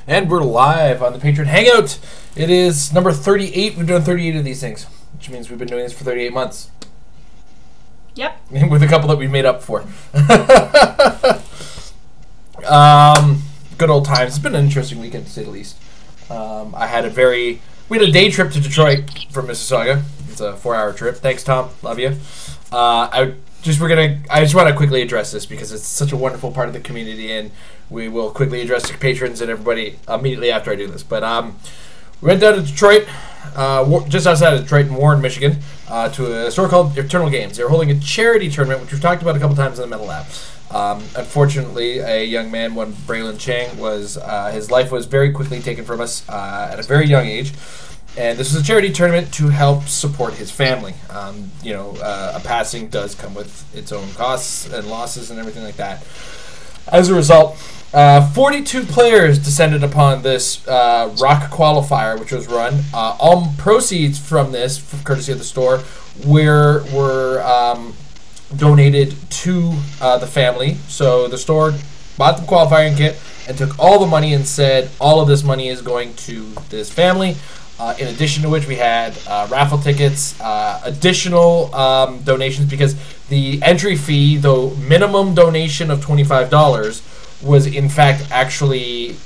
And we're live on the Patron Hangout. It is number 38. We've done 38 of these things, which means we've been doing this for 38 months. Yep. With a couple that we've made up for. Good old times. It's been an interesting weekend, to say the least. We had a day trip to Detroit from Mississauga. It's a 4-hour trip. Thanks, Tom. Love you. I just want to quickly address this because it's such a wonderful part of the community, and we will quickly address the patrons and everybody immediately after I do this. But we went down to Detroit, just outside of Detroit in Warren, Michigan, to a store called Eternal Games. They were holding a charity tournament, which we've talked about a couple times in the Metal Lab. Unfortunately, a young man, one Braylon Chang, his life was very quickly taken from us at a very young age. And this was a charity tournament to help support his family. A passing does come with its own costs and losses and everything like that. As a result, 42 players descended upon this rock qualifier, which was run. All proceeds from this, courtesy of the store, were donated to the family. So the store bought the qualifying kit and took all the money and said, all of this money is going to this family. In addition to which, we had raffle tickets, additional donations, because the entry fee, though minimum donation of $25, was in fact actually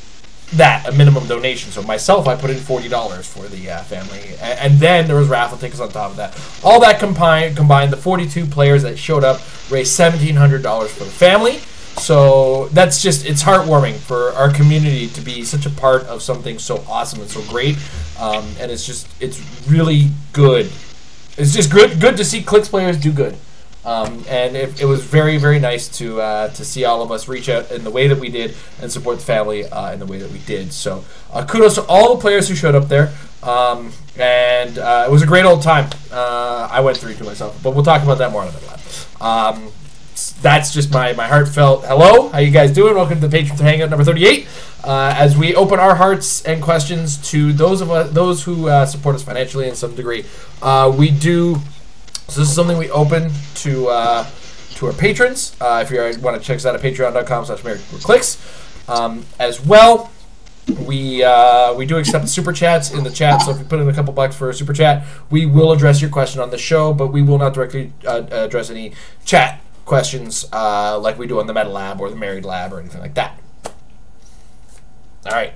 a minimum donation. So myself, I put in $40 for the family, and then there was raffle tickets on top of that. All that combined, the 42 players that showed up raised $1,700 for the family. So it's heartwarming for our community to be such a part of something so awesome and so great, and it's really good. It's just good to see Clix players do good, and it was very, very nice to see all of us reach out in the way that we did and support the family in the way that we did. So kudos to all the players who showed up there, and it was a great old time. I went through to myself, but we'll talk about that more in a minute. That's just my heartfelt hello. How you guys doing? Welcome to the Patron Hangout number 38. As we open our hearts and questions to those who support us financially in some degree, we do. So this is something we open to our patrons. If you want to check us out at patreon.com/marriedclicks. As well, we do accept super chats in the chat. So if you put in a couple bucks for a super chat, we will address your question on the show, but we will not directly address any chat questions like we do on the Metal Lab or the Married Lab or anything like that. All right.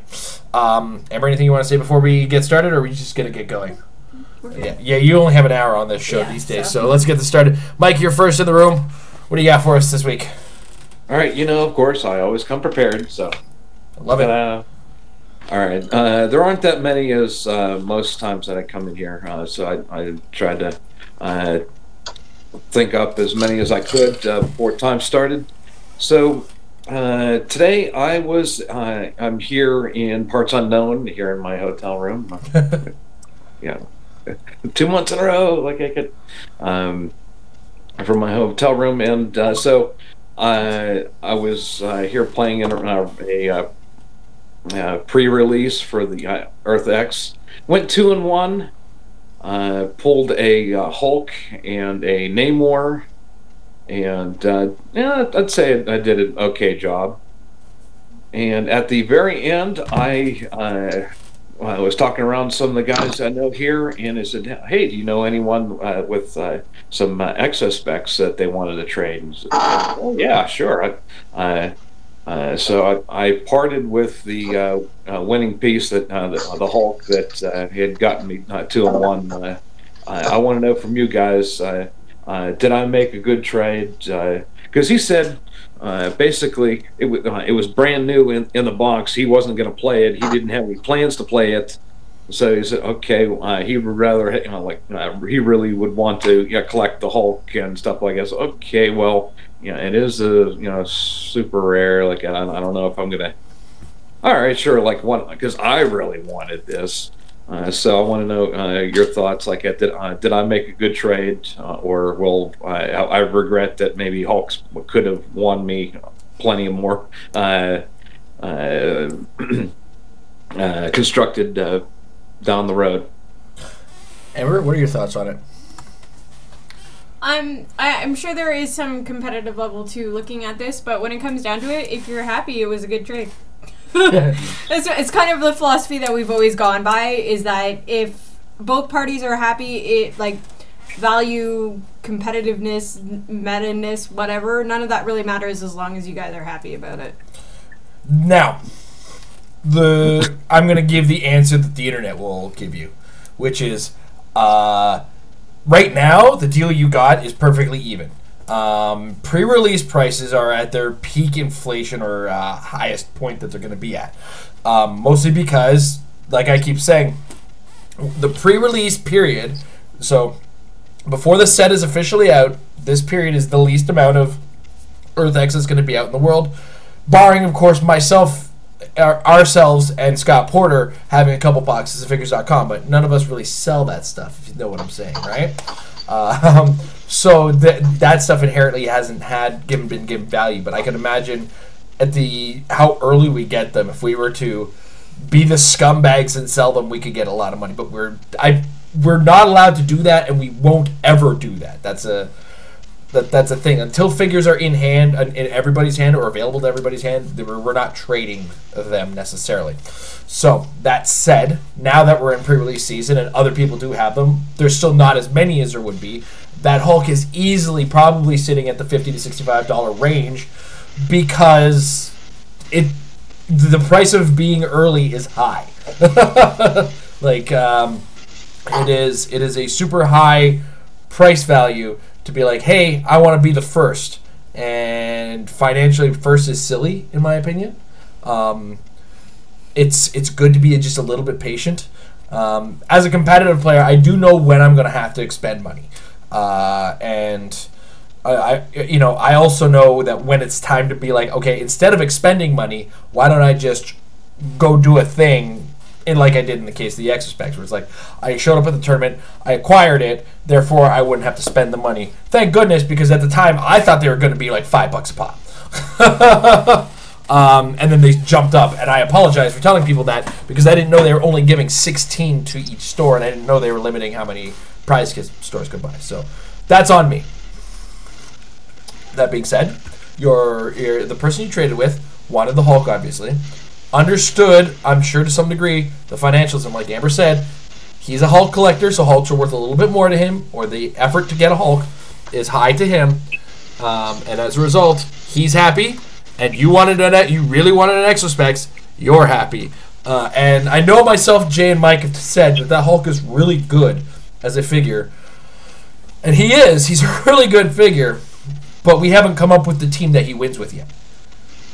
Amber, anything you want to say before we get started, or are we just going to get going? Yeah, you only have an hour on this show these days, so let's get this started. Mike, you're first in the room. What do you got for us this week? All right, of course, I always come prepared, so. I love it. All right. There aren't that many as most times that I come in here, so I tried to think up as many as I could before time started. So today I'm here in parts unknown, here in my hotel room. 2 months in a row, like I could, from my hotel room, and so I was here playing in a pre-release for the Earth X. Went 2-1. Pulled a Hulk and a Namor, and I'd say I did an okay job. And at the very end, I was talking around some of the guys I know here, and I said, "Hey, do you know anyone with some excess specs that they wanted to trade?" And said, "Oh yeah, sure." So I parted with the winning piece that the Hulk that had gotten me 2-1. I want to know from you guys, did I make a good trade? Because he said basically it was brand new in the box. He wasn't going to play it. He didn't have any plans to play it. So he said, okay, he would rather, he really would want to collect the Hulk and stuff like that. So, okay, well, it is a super rare. Like I don't know if I'm gonna. All right, sure. Like one, because I really wanted this. So I want to know your thoughts. Like, did I make a good trade, or will I regret that maybe Hulks could have won me plenty more constructed down the road? Amber, what are your thoughts on it? I'm sure there is some competitive level to looking at this, but when it comes down to it, if you're happy, it was a good trade. It's kind of the philosophy that we've always gone by, is that if both parties are happy, it like value, competitiveness, meta-ness, whatever, none of that really matters as long as you guys are happy about it. Now, I'm going to give the answer that the internet will give you, which is right now the deal you got is perfectly even. Pre-release prices are at their peak inflation or highest point that they're going to be at. Mostly because, like I keep saying, the pre-release period, so before the set is officially out, this period is the least amount of EarthX that's going to be out in the world, barring, of course, myself, ourselves, and Scott Porter having a couple boxes of Figures.com, but none of us really sell that stuff, if you know what I'm saying, right? So that stuff inherently hasn't been given value, but I can imagine at how early we get them. If we were to be the scumbags and sell them, we could get a lot of money. But we're not allowed to do that, and we won't ever do that. That's a thing. Until figures are in hand, in everybody's hand, or available to everybody's hand, we're not trading them necessarily. So, that said, now that we're in pre-release season and other people do have them, there's still not as many as there would be. That Hulk is easily probably sitting at the $50 to $65 range because the price of being early is high. Like, it is a super high price value to be like, hey, I want to be the first. And financially, first is silly, in my opinion. It's good to be just a little bit patient. As a competitive player, I do know when I'm going to have to expend money. And I also know that when it's time to be like, okay, instead of expending money, why don't I just go do a thing, like I did in the case of the Exospecs, where it's like, I showed up at the tournament, I acquired it, therefore I wouldn't have to spend the money. Thank goodness, because at the time I thought they were going to be like $5 a pop. And then they jumped up, and I apologize for telling people that, because I didn't know they were only giving 16 to each store, and I didn't know they were limiting how many prize kits stores could buy. So that's on me. That being said, the person you traded with wanted the Hulk, obviously. Understood, I'm sure to some degree, the financials. And like Amber said, he's a Hulk collector, so Hulks are worth a little bit more to him, or the effort to get a Hulk is high to him. And as a result, he's happy. And you really wanted an Exospecs, you're happy. And I know myself, Jay, and Mike have said that Hulk is really good as a figure. And he's a really good figure, but we haven't come up with the team that he wins with yet.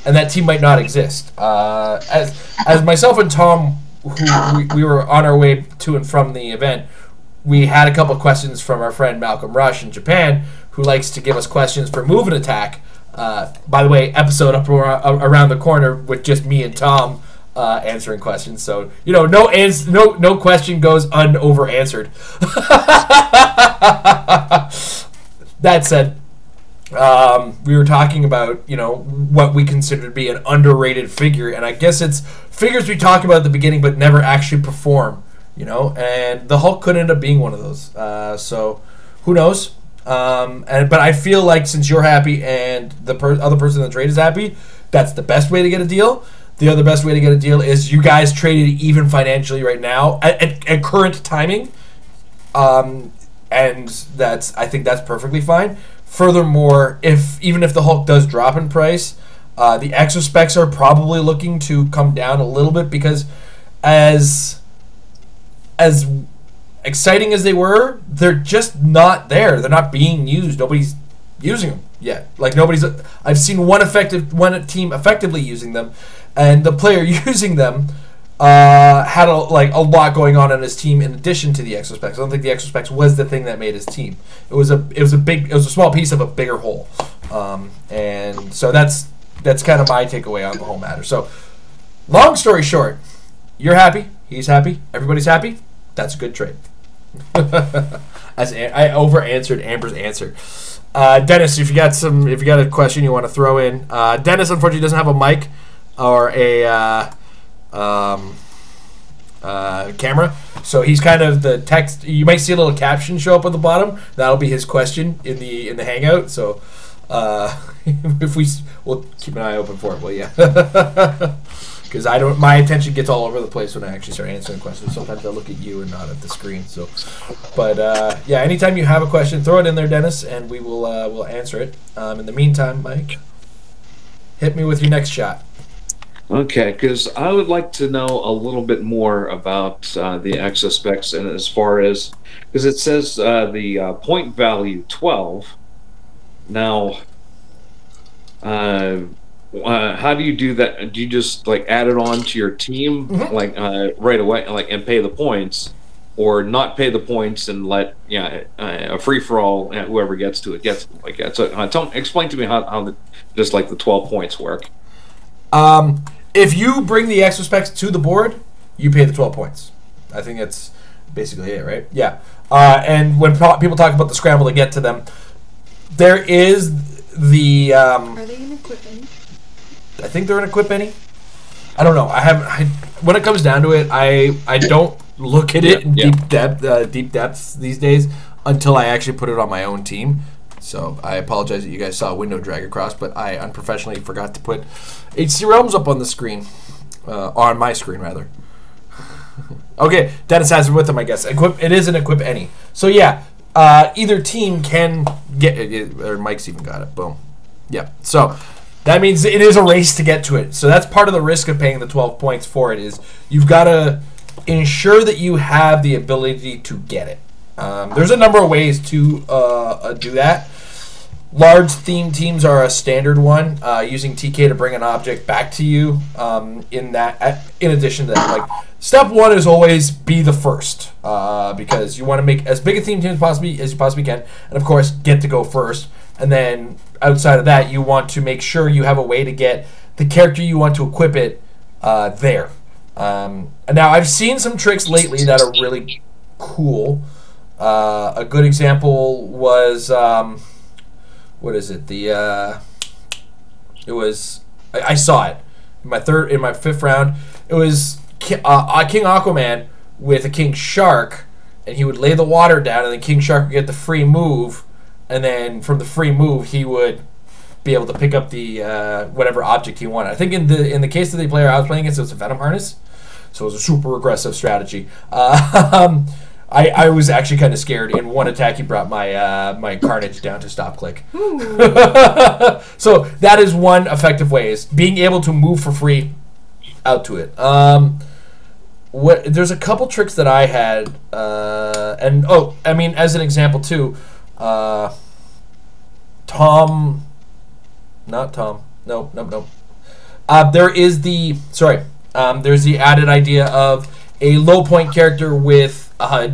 And that team might not exist. As myself and Tom, who we were on our way to and from the event, we had a couple of questions from our friend Malcolm Rush in Japan, who likes to give us questions for Move and Attack. By the way, episode up around the corner with just me and Tom answering questions. So, no question goes unover answered. That said, we were talking about, what we consider to be an underrated figure, and I guess it's figures we talk about at the beginning but never actually perform, and the Hulk could end up being one of those. So, who knows? But I feel like since you're happy and the other person in the trade is happy, that's the best way to get a deal. The other best way to get a deal is you guys traded even financially right now at current timing, and I think that's perfectly fine. Furthermore, even if the Hulk does drop in price, the Exospecs are probably looking to come down a little bit, because as exciting as they were, they're just not there. They're not being used. Nobody's using them yet. Like I've seen one team effectively using them, and the player using them had a lot going on his team in addition to the Exospecs. I don't think the Exospecs was the thing that made his team. It was a small piece of a bigger whole, and so that's kind of my takeaway on the whole matter. So, long story short, you're happy, he's happy, everybody's happy. That's a good trade. As I over answered Amber's answer. Dennis, if you got a question you want to throw in, Dennis unfortunately doesn't have a mic or a camera, so he's kind of the text. You might see a little caption show up at the bottom. That'll be his question in the Hangout. So we'll keep an eye open for it. Well, yeah, because I don't. My attention gets all over the place when I actually start answering questions. Sometimes I look at you and not at the screen. So, but yeah, anytime you have a question, throw it in there, Dennis, and we'll answer it. In the meantime, Mike, hit me with your next shot. Okay, because I would like to know a little bit more about the exospecs, and as far as, because it says the point value 12. Now, how do you do that? Do you just like add it on to your team like right away, like and pay the points, or not pay the points and let a free for all, whoever gets to it gets like that? So explain to me how just like the 12 points work. If you bring the exospecs to the board, you pay the 12 points. I think that's basically it, right? Yeah. And when people talk about the scramble to get to them, there is the. Are they in Equip Any? I think they're in Equip Any. I don't know. When it comes down to it, I don't look at it in deep depths these days until I actually put it on my own team. So I apologize that you guys saw a window drag across, but I unprofessionally forgot to put HC Realms up on the screen, on my screen rather. Okay, Dennis has it with him, I guess. It is an Equip Any. So yeah, either team can get it, or Mike's even got it. Boom. Yeah. So that means it is a race to get to it. So that's part of the risk of paying the 12 points for it is you've got to ensure that you have the ability to get it. There's a number of ways to do that. Large theme teams are a standard one, using TK to bring an object back to you. In addition to that, like step one is always be the first, because you want to make as big a theme team as you possibly can, and of course get to go first. And then outside of that, you want to make sure you have a way to get the character you want to equip it there. And now I've seen some tricks lately that are really cool. A good example was what is it? It was I saw it in my fifth round. It was King Aquaman with a King Shark, and he would lay the water down, and then King Shark would get the free move, and then from the free move he would be able to pick up the whatever object he wanted. I think in the case of the player I was playing against, it was a Venom Harness, so it was a super aggressive strategy. I was actually kind of scared. In one attack, he brought my Carnage down to stop click. So that is one effective way, is being able to move for free out to it. There's a couple tricks that I had, and I mean, as an example too, there's the added idea of a low point character with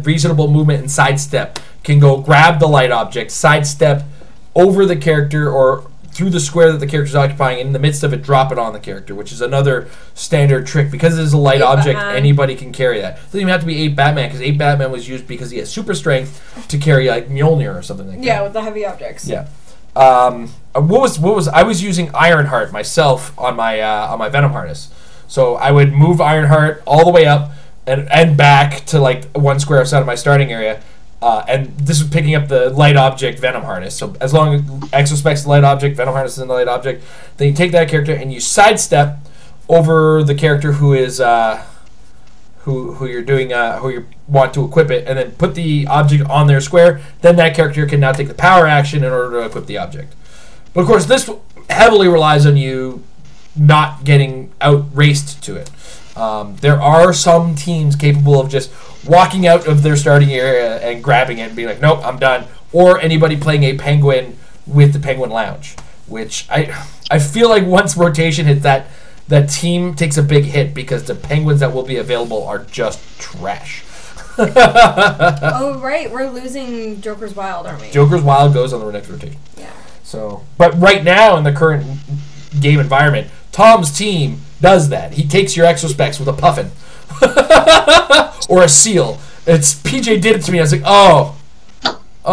reasonable movement and sidestep can go grab the light object, sidestep over the character or through the square that the character is occupying, and in the midst of it, drop it on the character, which is another standard trick. Because it is a light object, anybody can carry that. It doesn't even have to be 8 Batman, because 8 Batman was used because he has super strength to carry like Mjolnir or something like that. Yeah, with the heavy objects. Yeah. I was using Ironheart myself on my Venom Harness. So I would move Ironheart all the way up and back to like one square outside of my starting area, and this was picking up the light object Venom Harness. So as long as Exospec's the light object, Venom Harness is the light object, then you take that character and you sidestep over the character who is who you're doing who you want to equip it, and then put the object on their square. Then that character can now take the power action in order to equip the object. But of course, this heavily relies on you not getting out-raced to it. There are some teams capable of just walking out of their starting area and grabbing it and being like, nope, I'm done. Or anybody playing a Penguin with the Penguin Lounge, which I feel like once rotation hits, that team takes a big hit because the Penguins that will be available are just trash. Oh, right. We're losing Joker's Wild, aren't we? Joker's Wild goes on the next rotation. Yeah. So, but right now in the current game environment, Tom's team does that. He takes your exospecs with a puffin or a seal. PJ did it to me. I was like, oh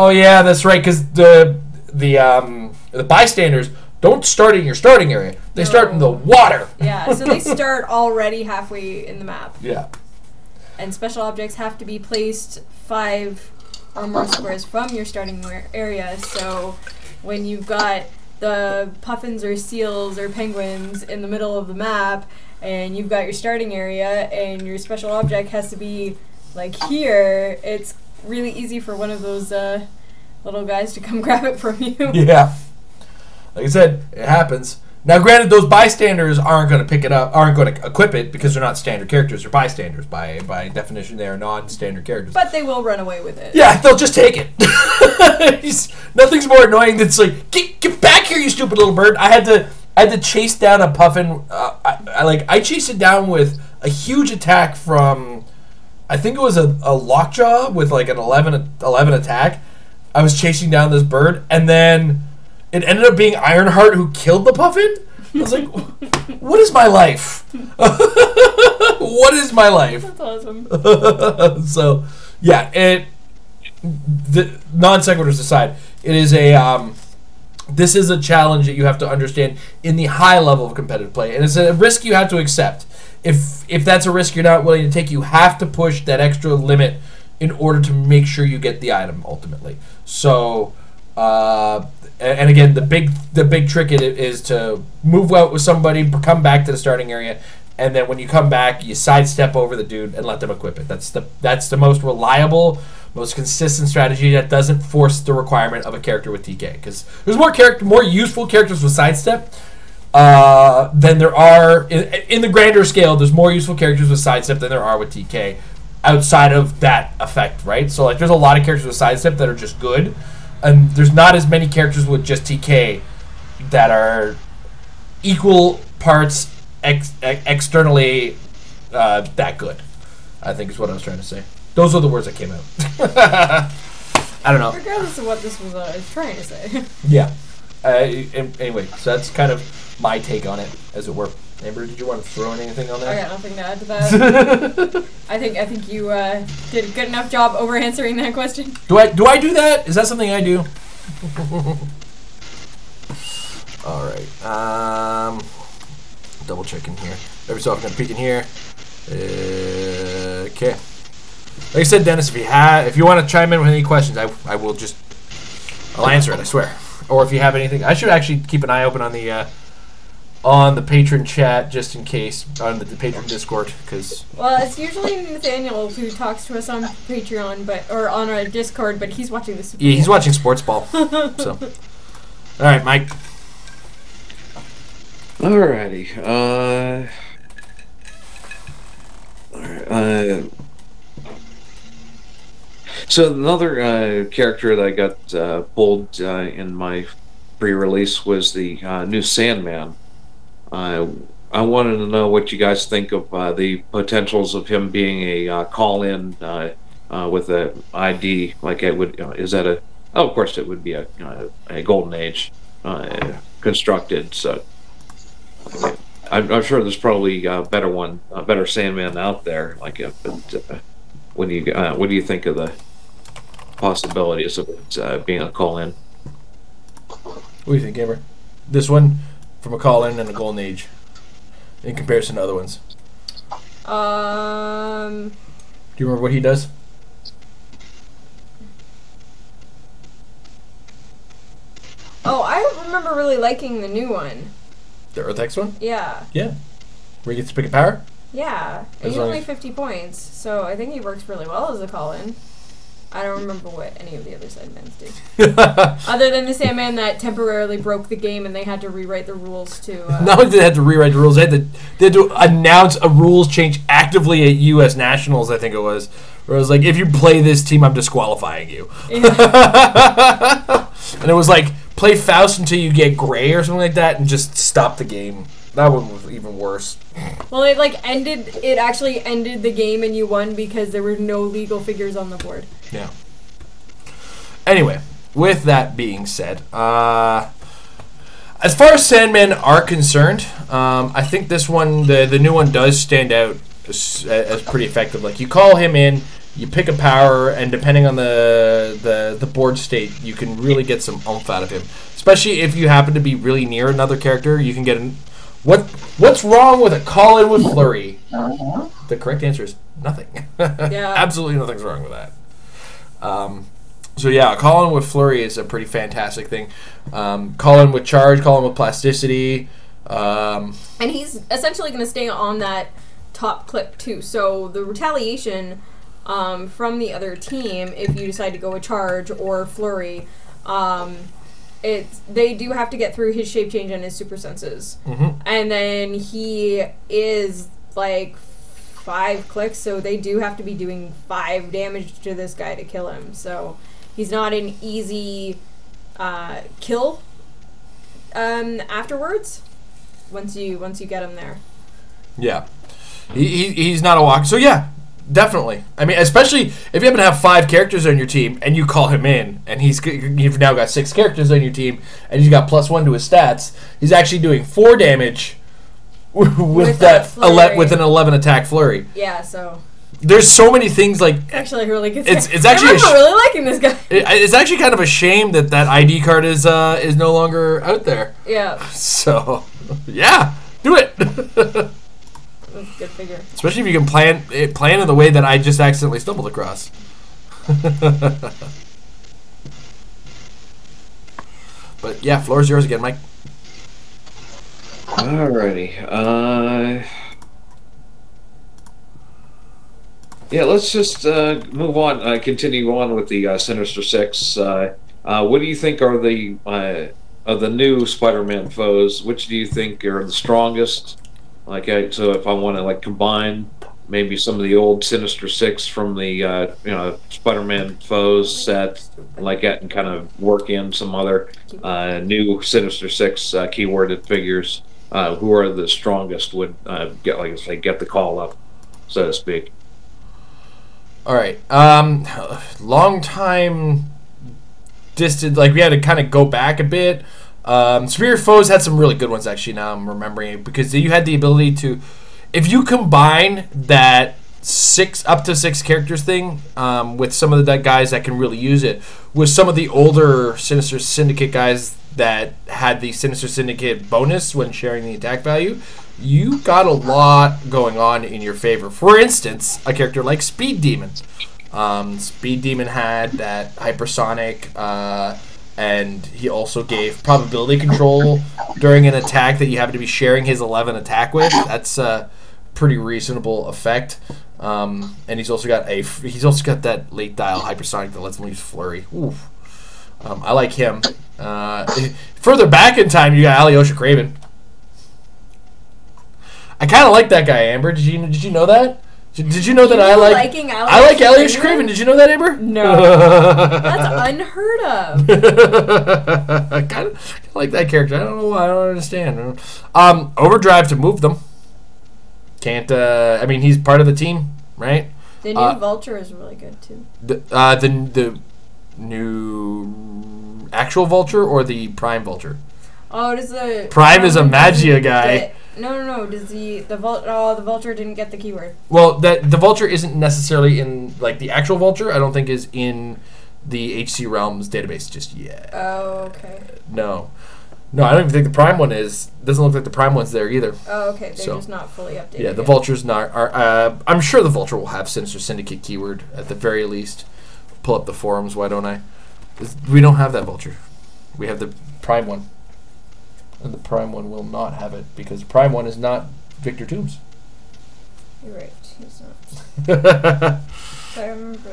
yeah, that's right. Because the bystanders don't start in your starting area. They start in the water. Yeah, so they start already halfway in the map. Yeah. And special objects have to be placed 5 or more squares from your starting area. So when you've got the puffins or seals or penguins in the middle of the map and you've got your starting area, and your special object has to be like here, it's really easy for one of those little guys to come grab it from you. Yeah. Like I said, it happens. Now, granted, those bystanders aren't going to pick it up, aren't going to equip it because they're not standard characters. They're bystanders. By definition, they are non-standard characters. But they will run away with it. Yeah, they'll just take it. Nothing's more annoying than it's like, get back here, you stupid little bird. I had to chase down a puffin. I chased it down with a huge attack from, I think it was a lockjaw with like an 11 attack. I was chasing down this bird, and then it ended up being Ironheart who killed the puffin. I was like, what is my life? What is my life? That's awesome. So, yeah, the non sequiturs aside, it is this is a challenge that you have to understand in the high level of competitive play, and it's a risk you have to accept. If that's a risk you're not willing to take, you have to push that extra limit in order to make sure you get the item ultimately. So, and again, the big trick is to move out with somebody, come back to the starting area, and then when you come back, you sidestep over the dude and let them equip it. That's the most reliable, most consistent strategy that doesn't force the requirement of a character with TK. Because there's more useful characters with sidestep than there are in the grander scale. There's more useful characters with sidestep than there are with TK. Outside of that effect, right? So like, there's a lot of characters with sidestep that are just good, and there's not as many characters with just TK that are equal parts externally that good. I think is what I was trying to say. Those are the words that came out. I don't know. Regardless of what this was, I was trying to say. Yeah. Anyway, so that's kind of my take on it, as it were. Amber, did you want to throw anything on there? I got nothing to add to that. I think you did a good enough job over answering that question. Do I do that? Is that something I do? All right. Double checking here. Every so often I'm peeking here. Okay. Like I said, Dennis, if you want to chime in with any questions, I'll answer it. I swear. Or if you have anything, I should actually keep an eye open on the Patron chat just in case on the Patron Discord, because it's usually Nathaniel who talks to us on Patreon, or on our Discord, but he's watching the Super Bowl. Yeah, he's watching sports ball. So, all right, Mike. Alrighty. So another character that I got pulled in my pre-release was the new Sandman. I wanted to know what you guys think of the potentials of him being a call-in with an ID. Like it would, is that a? Oh, of course, it would be a Golden Age constructed. So I'm sure there's probably a better Sandman out there. Like, but what do you think of the possibilities of it being a call-in? What do you think, Amber? This one from a call-in and a Golden Age in comparison to other ones. Do you remember what he does? Oh, I remember really liking the new one. The Earth X one? Yeah. Yeah. Where he gets to pick a power? Yeah. And he's only 50 points, so I think he works really well as a call-in. I don't remember what any of the other Sandmans do. Other than the Sandman that temporarily broke the game and they had to rewrite the rules to... Not only did they have to rewrite the rules, they had to announce a rules change actively at U.S. Nationals, I think it was. Where it was like, if you play this team, I'm disqualifying you. Yeah. And it was like, play Faust until you get gray or something like that and just stop the game. That one was even worse. Well, it actually ended the game and you won because there were no legal figures on the board. Yeah. Anyway, with that being said, as far as Sandmen are concerned, I think this one, the new one, does stand out as pretty effective. Like, you call him in, you pick a power, and depending on the board state, you can really get some oomph out of him. Especially if you happen to be really near another character, you can get an... What's wrong with a call-in with Flurry? The correct answer is nothing. Yeah. Absolutely nothing's wrong with that. So yeah, call-in with Flurry is a pretty fantastic thing. Call-in with Charge, call-in with Plasticity. And he's essentially going to stay on that top clip too. So the retaliation from the other team, if you decide to go a charge or flurry, they do have to get through his shape change and his super senses. And then he is like 5 clicks, so they do have to be doing 5 damage to this guy to kill him. So he's not an easy kill afterwards. Once you get him there. Yeah, he's not a walk. So yeah, definitely. I mean, especially if you happen to have 5 characters on your team and you call him in, and you've now got 6 characters on your team, and he's got +1 to his stats. He's actually doing 4 damage with an 11 attack flurry. Yeah, so there's so many things like actually really good. It's actually I'm really liking this guy. It's actually kind of a shame that ID card is no longer out there. Yeah. So yeah, do it. That's a good figure. Especially if you can plan in the way that I just accidentally stumbled across. But yeah, floor is yours again, Mike. Alrighty. Yeah, let's just move on. Continue on with the Sinister Six. What do you think are the of the new Spider-Man foes? Which do you think are the strongest? So if I want to combine maybe some of the old Sinister Six from the Spider-Man foes set, that, and kind of work in some other new Sinister Six keyworded figures. Who are the strongest would get the call up, so to speak. All right. Long time distant. We had to kind of go back a bit. Superior Foes had some really good ones, actually, now I'm remembering it, because you had the ability to, if you combine that up to 6 characters thing with some of the guys that can really use it, with some of the older Sinister Syndicate guys that had the Sinister Syndicate bonus when sharing the attack value, you got a lot going on in your favor. For instance, a character like Speed Demon. Speed Demon had that hypersonic, and he also gave probability control during an attack that you happen to be sharing his 11 attack with. That's a pretty reasonable effect. And he's also got that late dial hypersonic that lets him use flurry. Oof. I like him. Further back in time, you got Alyosha Craven. I kind of like that guy, Amber. Did you know that? Did you know that I like Alyosha Craven? Did you know that, Amber? No. That's unheard of. I kind of like that character. I don't know why. I don't understand. Overdrive to move them. Can't. I mean, he's part of the team, right? The new Vulture is really good too. The new actual Vulture or the Prime Vulture? Oh, does the Prime is a Magia guy. No. Does the Vulture didn't get the keyword? Well, the Vulture isn't necessarily in the actual Vulture. I don't think is in the HC Realms database just yet. Oh, okay. No, I don't even think the Prime one is. Doesn't look like the Prime one's there either. Oh, okay. They're just not fully updated. Yeah, the Vulture's not. I'm sure the Vulture will have Sinister Syndicate keyword at the very least. Pull up the forums. Why don't I? We don't have that Vulture. We have the Prime one. And the Prime one will not have it because Prime one is not Victor Toombs. You're right. He's not. I remember.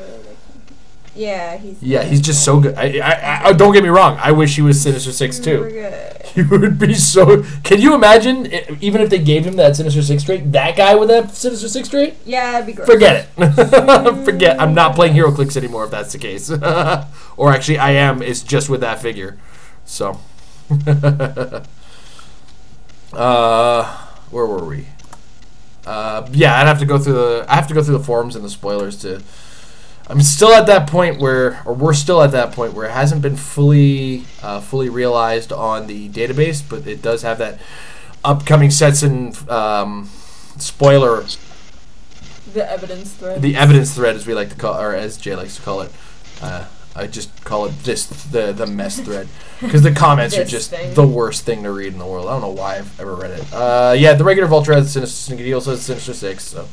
He's just so good. I don't get me wrong. I wish he was Sinister Six too. Good. He would be so. Can you imagine even if they gave him that Sinister Six trait, that guy with that Sinister Six trait? Yeah, that'd be great. Forget it. Forget. I'm not playing HeroClix anymore if that's the case. Or actually, I am. It's just with that figure. So. Where were we? I'd have to go through the forums and the spoilers to. I'm still at that point where we're still at that point where it hasn't been fully realized on the database, but it does have that upcoming sets and spoiler. The evidence thread. The evidence thread, as we like to call, or as Jay likes to call it. I just call it the mess thread because the comments are just the worst thing to read in the world. I don't know why I've ever read it. The regular Vulture has Sinister Syndicate. He also has Sinister Six. So,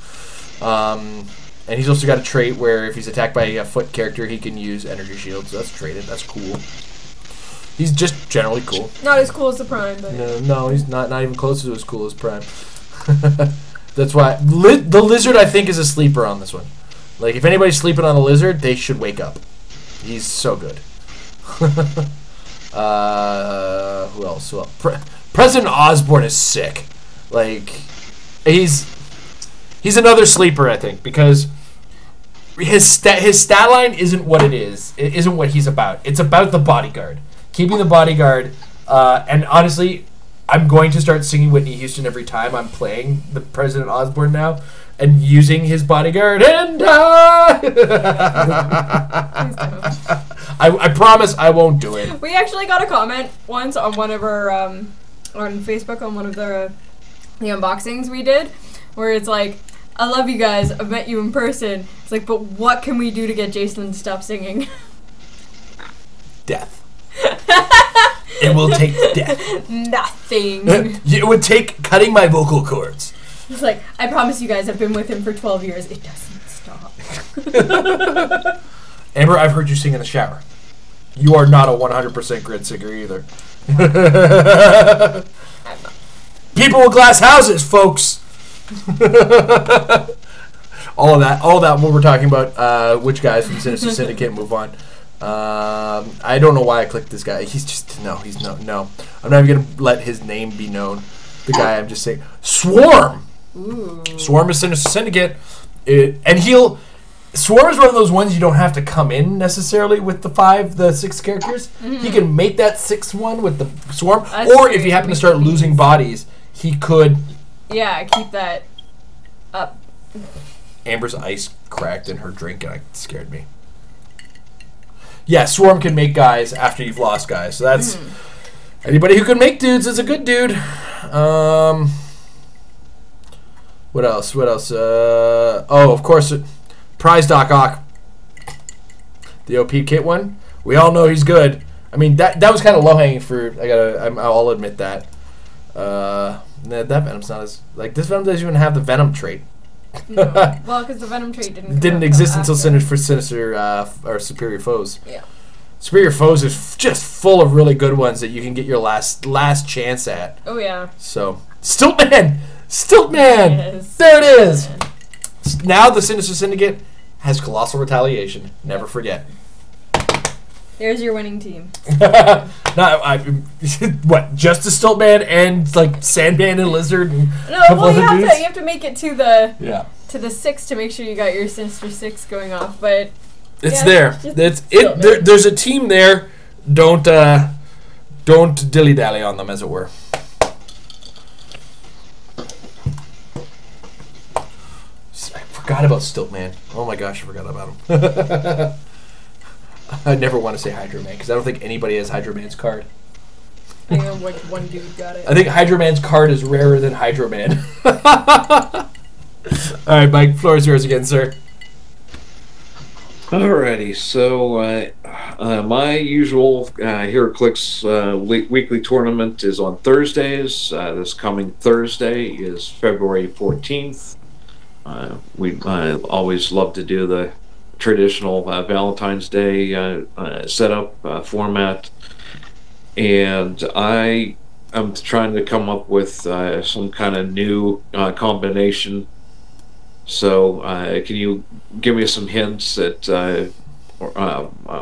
and he's also got a trait where if he's attacked by a foot character, he can use energy shields. So that's traded. That's cool. He's just generally cool. Not as cool as the Prime, but No, he's not even close to as cool as Prime. That's why the Lizard, I think, is a sleeper on this one. Like, if anybody's sleeping on the Lizard, they should wake up. He's so good. Who else? President Osborne is sick. Like, he's another sleeper, I think, because his stat line isn't what it is. It isn't what he's about. It's about the bodyguard, keeping the bodyguard. And honestly, I'm going to start singing Whitney Houston every time I'm playing the President Osborne now, and using his bodyguard. And I promise I won't do it. we actually got a comment once on one of our on Facebook on one of the unboxings we did, where it's like, I love you guys, I've met you in person. It's like, but what can we do to get Jason to stop singing? Death. It will take death. Nothing. It would take cutting my vocal cords. He's like, I promise you guys, I've been with him for 12 years. It doesn't stop. Amber, I've heard you sing in the shower. You are not a 100% grid singer either. I'm not. People with glass houses, folks. all of that. What we're talking about. Which guys from Sinister Syndicate? Move on. I don't know why I clicked this guy. He's just no. I'm not even gonna let his name be known. The guy I'm just saying. Swarm. Ooh. Swarm is Sinister Syndicate, Swarm is one of those ones you don't have to come in necessarily with the 6 characters. Mm-hmm. He can make that 6th one with the Swarm, That's or true. if you happen to start losing bodies, he could. Yeah, keep that up. Amber's ice cracked in her drink, and it scared me. Yeah, Swarm can make guys after you've lost guys, so that's anybody who can make dudes is a good dude. What else? Of course, Prize Doc Ock, the OP kit one. We all know he's good. I mean, that was kind of low hanging fruit. I'll admit that. That Venom's not as this Venom doesn't even have the Venom trait. No. Well, because the Venom trait didn't exist until Sinister or Superior Foes. Yeah. Superior Foes is just full of really good ones that you can get your last chance at. Oh yeah. So Stiltman, Yes. there it is. Now the Sinister Syndicate has Colossal Retaliation. Never forget. There's your winning team. What? Just the Stiltman and Sandman and Lizard and No, a couple well, you other have to make it to the Yeah. 6 to make sure you got your Sinister 6 going off, but It's yeah, there. just There's a team there. Don't dilly dally on them, as it were. I forgot about Stiltman. Oh my gosh, I forgot about him. I never want to say Hydro Man because I don't think anybody has Hydro Man's card. I know one dude got it. I think Hydro Man's card is rarer than Hydro Man. All right, Mike, floor is yours again, sir. Alrighty, so my usual here at Clix weekly tournament is on Thursdays. This coming Thursday is February 14th. We always love to do the traditional Valentine's Day setup format, and I am trying to come up with some kind of new combination. So can you give me some hints that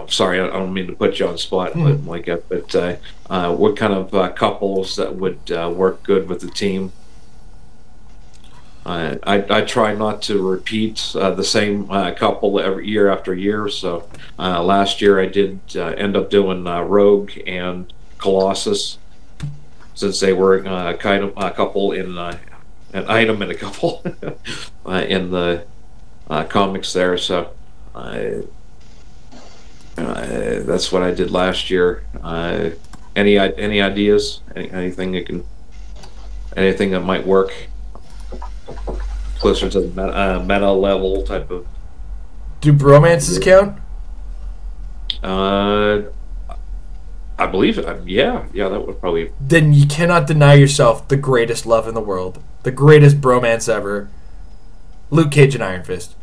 sorry, I don't mean to put you on the spot like that, but what kind of couples that would work good with the team? I try not to repeat the same couple every year after year. So last year I did end up doing Rogue and Colossus, since they were kind of a couple in an item and a couple in the comics there. So that's what I did last year. Any ideas? Anything that might work? Closer to the meta level type of. Do bromances count? I believe, yeah, that would probably. Then you cannot deny yourself the greatest love in the world, the greatest bromance ever. Luke Cage and Iron Fist.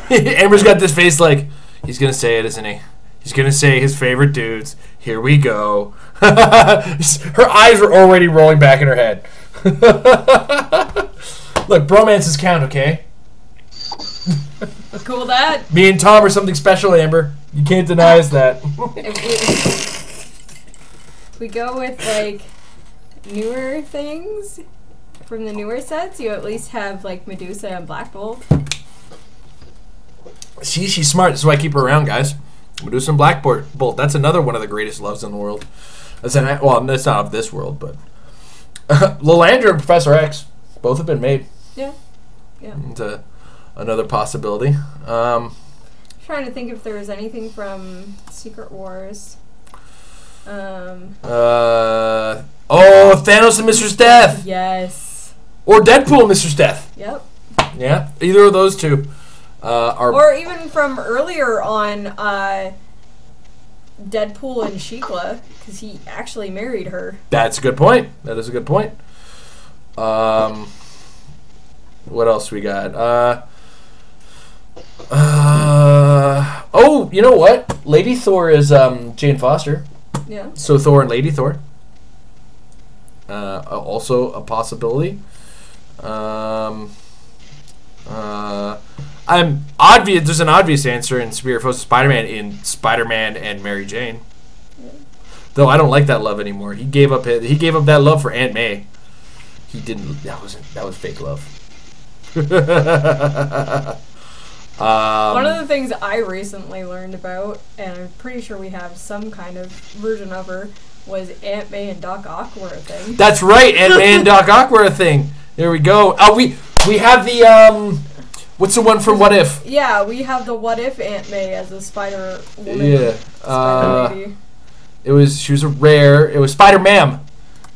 Amber's got this face like, He's gonna say it, isn't he? He's gonna say his favorite dudes. Here we go. Her eyes were already rolling back in her head. Look, bromances count, okay? Cool with that. Me and Tom are something special, Amber. You can't deny us that. If we go with like newer things from the newer sets, you at least have like Medusa and Black Bolt. See, she's smart. That's why I keep her around, guys. Medusa and Black Bolt. That's another one of the greatest loves in the world. That's not of this world, but Lilandra and Professor X both have been made. Yeah. It's another possibility. Trying to think if there was anything from Secret Wars. Thanos and Mr. Death. Yes. Or Deadpool and Mr. Death. Yep. Yeah, either of those two. Or even from earlier on, Deadpool and Sheikla, because he actually married her. That's a good point. That is a good point. What else we got? You know what? Lady Thor is Jane Foster. Yeah. So Thor and Lady Thor. Also a possibility. There's an obvious answer in Spirit Foes of Spider-Man in Spider-Man and Mary Jane. Yeah. Though I don't like that love anymore. He gave up that love for Aunt May. He didn't. That was fake love. One of the things I recently learned about, and I'm pretty sure we have some kind of version of her, was Aunt May and Doc Ock were a thing. That's right, Aunt May and Doc Ock were a thing. There we go. We have the what's the one from What If? Yeah, we have the What If Aunt May as a Spider Woman. Yeah. Spider Lady. She was a rare. It was Spider Ma'am.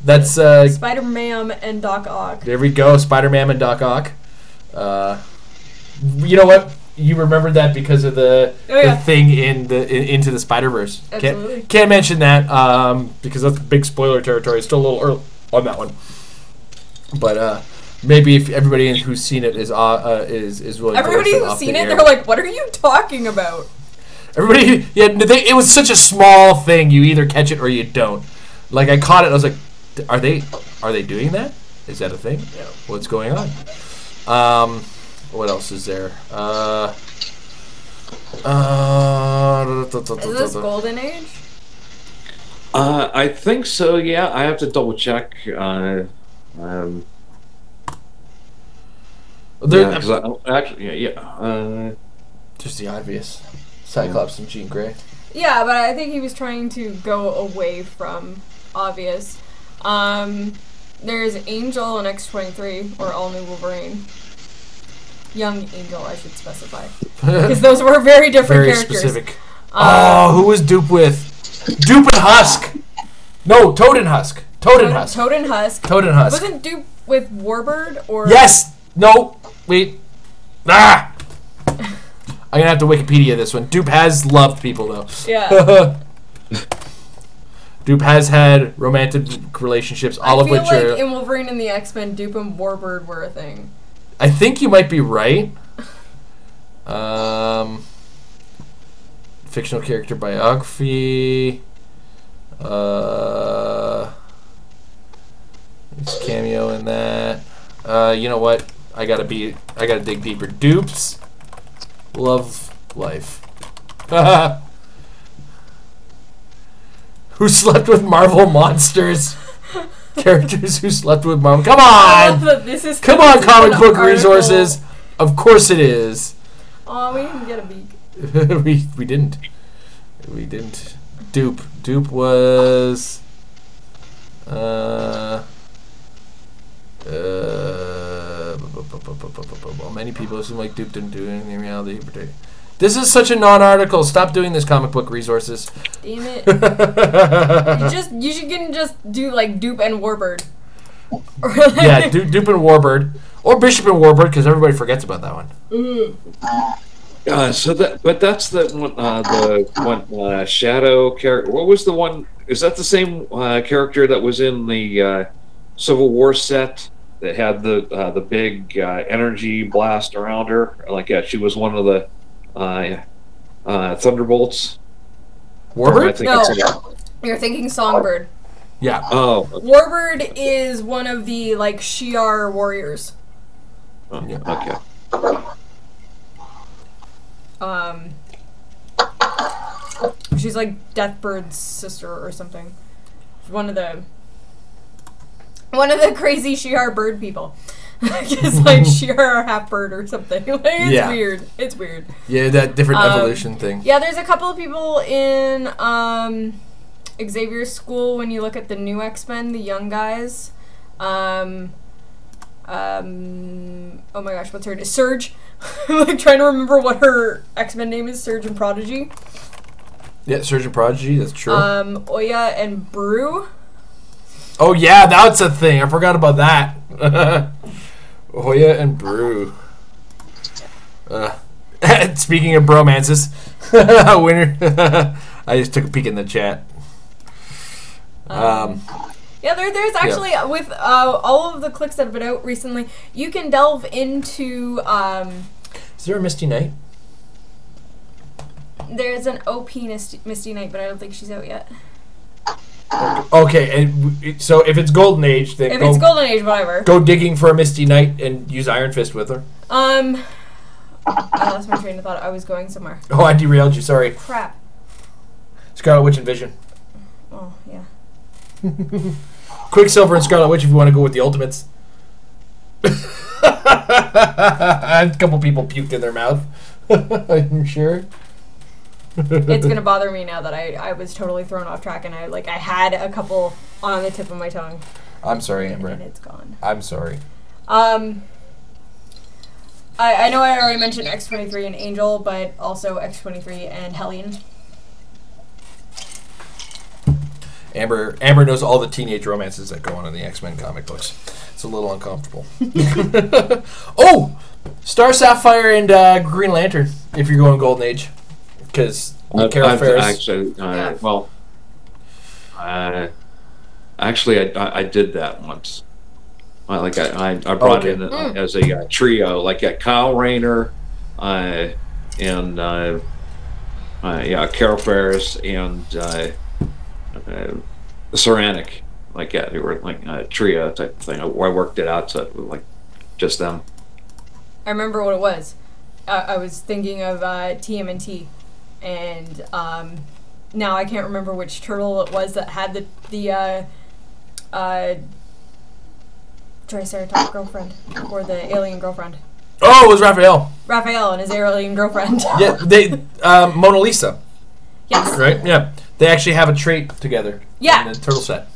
That's Spider Ma'am and Doc Ock. There we go, Spider Ma'am and Doc Ock. You know what? You remembered that because of the thing in Into the Spider-Verse. Absolutely. Can't mention that because that's big spoiler territory. It's still a little early on that one. But maybe if everybody who's seen it is willing. Everybody who's seen it, they're like, "What are you talking about?" Everybody, it was such a small thing. You either catch it or you don't. Like I caught it. I was like, "Are they doing that? Is that a thing? Yeah. What's going on?" What else is there? Is this Golden Age? I think so. Yeah, I have to double check. Just the obvious. Cyclops and Jean Grey. Yeah, but I think he was trying to go away from obvious. There's Angel and X-23, or All New Wolverine. Young Angel, I should specify. Because those were very different characters. Very specific. Who was Dupe with? Dupe and Husk! No, Toad and Husk. Toad and Husk. Wasn't Dupe with Warbird? Or Yes! No! Wait. Ah! I'm gonna have to Wikipedia this one. Dupe has loved people, though. Yeah. Dupe has had romantic relationships, all of which are... I feel like in Wolverine and the X-Men, Dupe and Warbird were a thing. I think you might be right. Fictional character biography. It's cameo in that. You know what? I gotta dig deeper. Dupes. Love life. Who slept with Marvel monsters? Characters who slept with Marvel. Come on! Come on, comic book resources. Of course it is. Oh, we didn't get a beak. we didn't. We didn't. Dupe. Dupe was. Many people assume like Dupe didn't do anything in reality. This is such a non-article. Stop doing this, comic book resources. Damn it. you should just do like Dupe and Warbird. Yeah, Dupe and Warbird. Or Bishop and Warbird, because everybody forgets about that one. Mm. That's the one Shadow character. What was the one? Is that the same character that was in the Civil War set that had the big energy blast around her? Like, yeah, she was one of the Thunderbolts. Warbird? I think No. it's You're thinking Songbird. Yeah. Oh. Warbird is one of the like Shi'ar warriors. Okay. She's like Deathbird's sister or something. She's one of the crazy Shi'ar bird people. It's like Shi'ar are half bird or something. Like, it's weird. It's weird. Yeah, that different evolution thing. Yeah, there's a couple of people in Xavier's school when you look at the new X-Men, the young guys. Oh my gosh, what's her name? Surge. I'm like trying to remember what her X-Men name is. Surge and Prodigy. Yeah, Surge and Prodigy, that's true. Oya and Brew. Oh yeah, that's a thing. I forgot about that. Oya and Brew. Speaking of bromances, winner. I just took a peek in the chat. Yeah, there's actually with all of the Clix that have been out recently, you can delve into. Is there a Misty Knight? There's an OP Misty Knight, but I don't think she's out yet. Okay, and so if it's Golden Age, then If it's Golden Age, whatever. go digging for a Misty Knight and use Iron Fist with her. I lost my train of thought. I was going somewhere. Oh, I derailed you. Sorry. Crap. Scarlet Witch and Vision. Oh yeah. Quicksilver and Scarlet Witch if you want to go with the Ultimates. A couple people puked in their mouth. I'm sure. It's gonna bother me now that I was totally thrown off track and I had a couple on the tip of my tongue. I'm sorry, Amber. And it's gone. I'm sorry. I know I already mentioned X-23 and Angel, but also X-23 and Hellion. Amber knows all the teenage romances that go on in the X-Men comic books. It's a little uncomfortable. Oh! Star Sapphire and Green Lantern, if you're going Golden Age. Because Carol Ferris... Actually, I did that once. I brought in as a trio, like Kyle Rayner, and Carol Ferris and Ceramic, they were like a trio type of thing. I worked it out so it was like just them. I remember what it was. I was thinking of TMNT, and now I can't remember which turtle it was that had the Triceratops girlfriend or the alien girlfriend. Oh, it was Raphael. Raphael and his alien girlfriend. Yeah, they Mona Lisa. Yes. Right? Yeah. They actually have a trait together. Yeah. In the turtle set.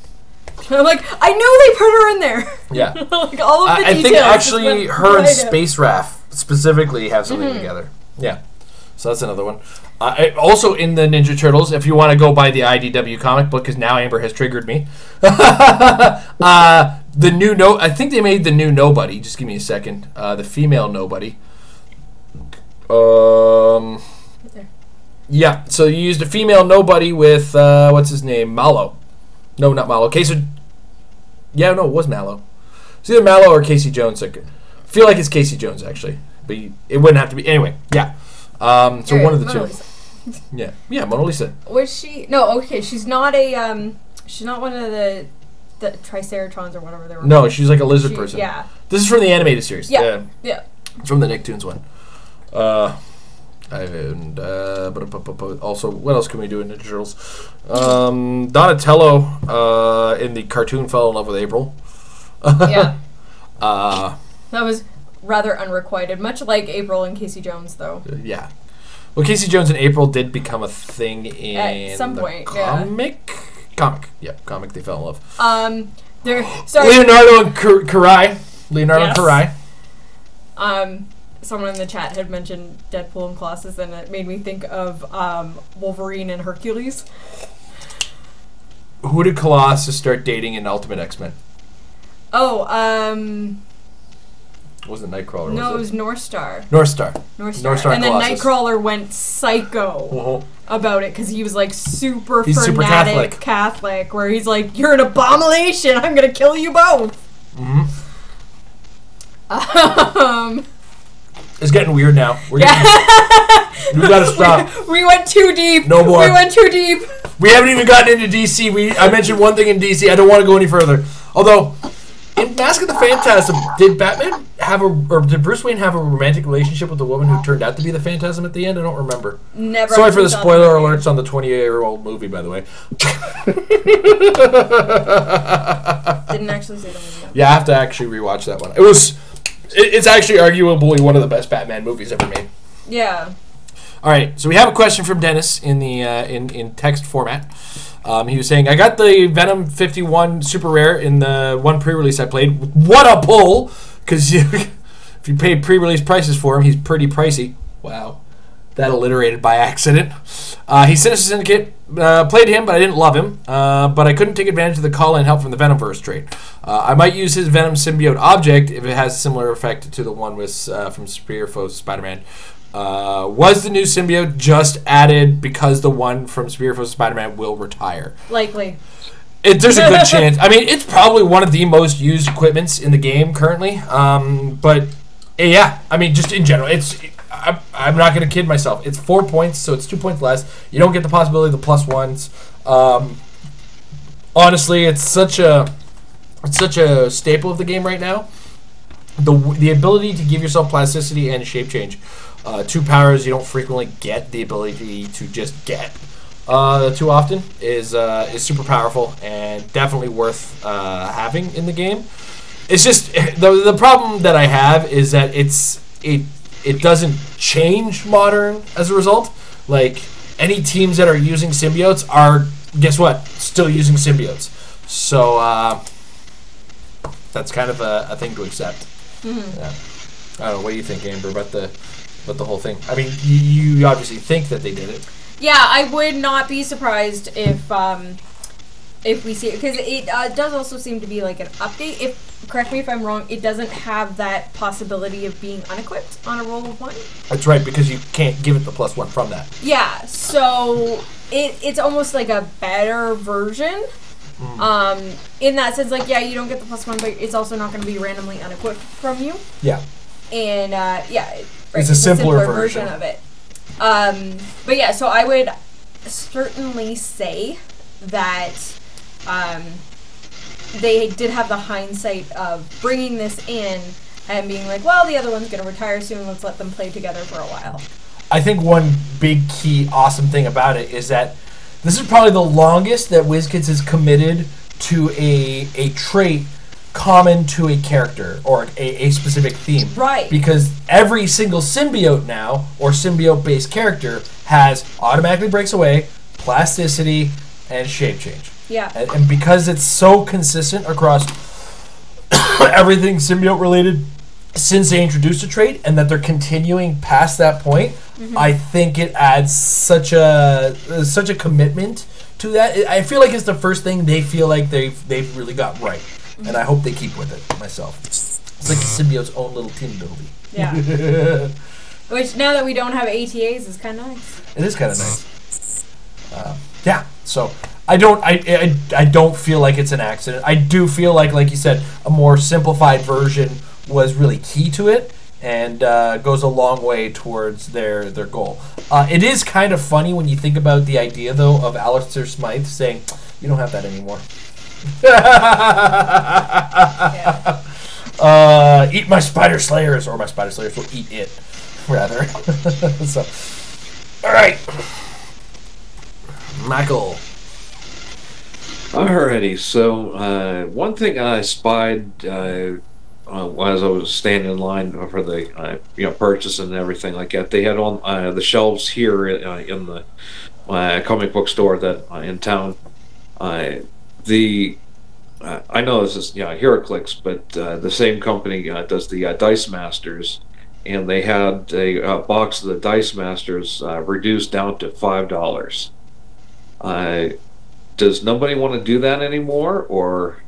I'm like, I knew they put her in there. Yeah. Like all of the details. I think actually her and right Space Raph specifically have something together. Yeah. So that's another one. Also in the Ninja Turtles, if you want to go by the IDW comic book, because now Amber has triggered me. The new I think they made the new Nobody. Just give me a second. The female Nobody. Yeah. So you used a female Nobody with what's his name? Mallow. No, not Mallow. Yeah, no, it was Mallow. It's either Mallow or Casey Jones. I feel like it's Casey Jones actually, but it wouldn't have to be. Anyway, yeah. So one of the two. Yeah, Mona Lisa. Was she? No, okay. She's not a. She's not one of the Triceratrons or whatever they were. No, she's like a lizard person. Yeah. This is from the animated series. Yeah. It's from the Nicktoons one. And also, what else can we do in Ninja Turtles? Donatello in the cartoon fell in love with April. Yeah. That was rather unrequited, much like April and Casey Jones, though. Yeah. Well, Casey Jones and April did become a thing in at some point. Comic. They fell in love. Leonardo and Karai. And Karai. Someone in the chat had mentioned Deadpool and Colossus, and it made me think of Wolverine and Hercules. Who did Colossus start dating in Ultimate X-Men? Oh, wasn't Nightcrawler? No, it was Northstar. Northstar. And then Nightcrawler went psycho about it because he was like he's fanatic super Catholic, where he's like, "You're an abomination. I'm gonna kill you both." Mm-hmm. It's getting weird now. We gotta stop. We went too deep. No more. We went too deep. We haven't even gotten into DC. I mentioned one thing in DC. I don't want to go any further. Although, in Mask of the Phantasm, did Bruce Wayne have a romantic relationship with the woman who turned out to be the Phantasm at the end? I don't remember. Never. Sorry for the spoiler alerts on the 28-year-old movie, by the way. Didn't actually say the movie. Yeah, I have to actually rewatch that one. It's actually arguably one of the best Batman movies ever made. Yeah. All right, so we have a question from Dennis in the in text format. He was saying, I got the Venom 51 super rare in the one pre-release I played. What a pull! Because if you pay pre-release prices for him, he's pretty pricey. Wow. That alliterated by accident. He sent us a syndicate. Played him, but I didn't love him. But I couldn't take advantage of the call-in help from the Venomverse trade. I might use his Venom symbiote object if it has a similar effect to the one with from Superior Foes Spider-Man. Was the new symbiote just added because the one from Superior Foes Spider-Man will retire? Likely. There's a good chance. I mean, it's probably one of the most used equipments in the game currently. But yeah, I mean, just in general, I'm not going to kid myself. It's 4 points, so it's 2 points less. You don't get the possibility of the plus ones. Honestly, it's such a staple of the game right now. The ability to give yourself plasticity and shape change. Two powers you don't frequently get the ability to just get too often is super powerful and definitely worth having in the game. It's just the problem that I have is that it doesn't change modern as a result. Like any teams that are using symbiotes are, guess what, still using symbiotes. So that's kind of a thing to accept. Mm-hmm. Yeah. I don't know. What do you think, Amber, about the whole thing? I mean, you obviously think that they did it. Yeah, I would not be surprised if we see it, because it does also seem to be like an update. Correct me if I'm wrong, it doesn't have that possibility of being unequipped on a roll of 1. That's right, because you can't give it the +1 from that. Yeah, so it's almost like a better version. In that sense, like, yeah, you don't get the +1, but it's also not going to be randomly unequipped from you. Yeah. And yeah, it's a simpler version of it. But yeah, so I would certainly say that they did have the hindsight of bringing this in and being like, well, the other one's going to retire soon, let's let them play together for a while. I think one big key awesome thing about it is that this is probably the longest that WizKids has committed to a trait common to a character or a specific theme. Right. Because every single symbiote now, or symbiote-based character, has automatically breaks away, plasticity, and shape change. Yeah. And because it's so consistent across everything symbiote-related since they introduced a trait, and that they're continuing past that point, I think it adds such a commitment to that. I feel like it's the first thing they feel like they've really got right. And I hope they keep with it myself. It's like the symbiote's own little team building. Yeah. Which, now that we don't have ATAs, is kind of nice. It is kind of nice. Yeah. So I don't feel like it's an accident. I do feel like you said, a more simplified version was really key to it and goes a long way towards their goal. It is kind of funny when you think about the idea, though, of Alistair Smythe saying, "You don't have that anymore." Yeah. Eat my spider slayers, or my spider slayers will eat it, rather. So, all right, Michael. Alrighty, so one thing I spied as I was standing in line for the purchase and everything like that, they had on the shelves here in the comic book store that in town. I know this is Clix, but the same company does the Dice Masters, and they had a box of the Dice Masters reduced down to $5. Does nobody want to do that anymore, or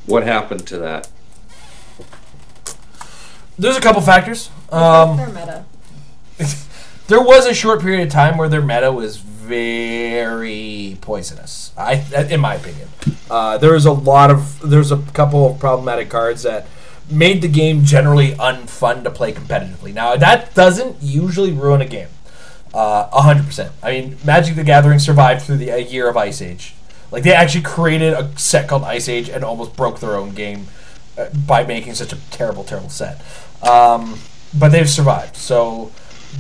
what happened to that? There's a couple factors. Their meta. There was a short period of time where their meta was very poisonous, in my opinion. There's a couple of problematic cards that made the game generally unfun to play competitively. Now, that doesn't usually ruin a game. 100%. I mean, Magic the Gathering survived through a year of Ice Age. Like, they actually created a set called Ice Age and almost broke their own game by making such a terrible, terrible set. But they've survived. So